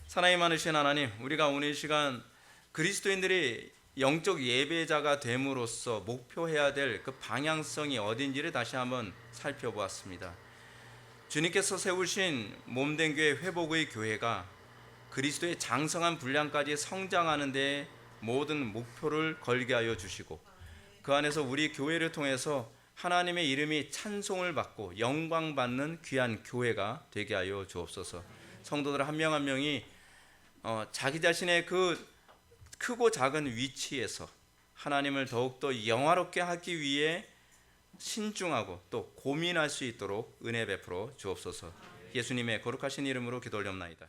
사랑이 많으신 하나님, 우리가 오늘 이 시간 그리스도인들이 영적 예배자가 됨으로써 목표해야 될 그 방향성이 어딘지를 다시 한번 살펴보았습니다. 주님께서 세우신 몸된 교회 회복의 교회가 그리스도의 장성한 분량까지 성장하는 데 모든 목표를 걸게 하여 주시고 그 안에서 우리 교회를 통해서 하나님의 이름이 찬송을 받고 영광받는 귀한 교회가 되게 하여 주옵소서. 성도들 한 명 한 명이 자기 자신의 그 크고 작은 위치에서 하나님을 더욱더 영화롭게 하기 위해 신중하고 또 고민할 수 있도록 은혜 베풀어 주옵소서. 예수님의 거룩하신 이름으로 기도 올려옵나이다.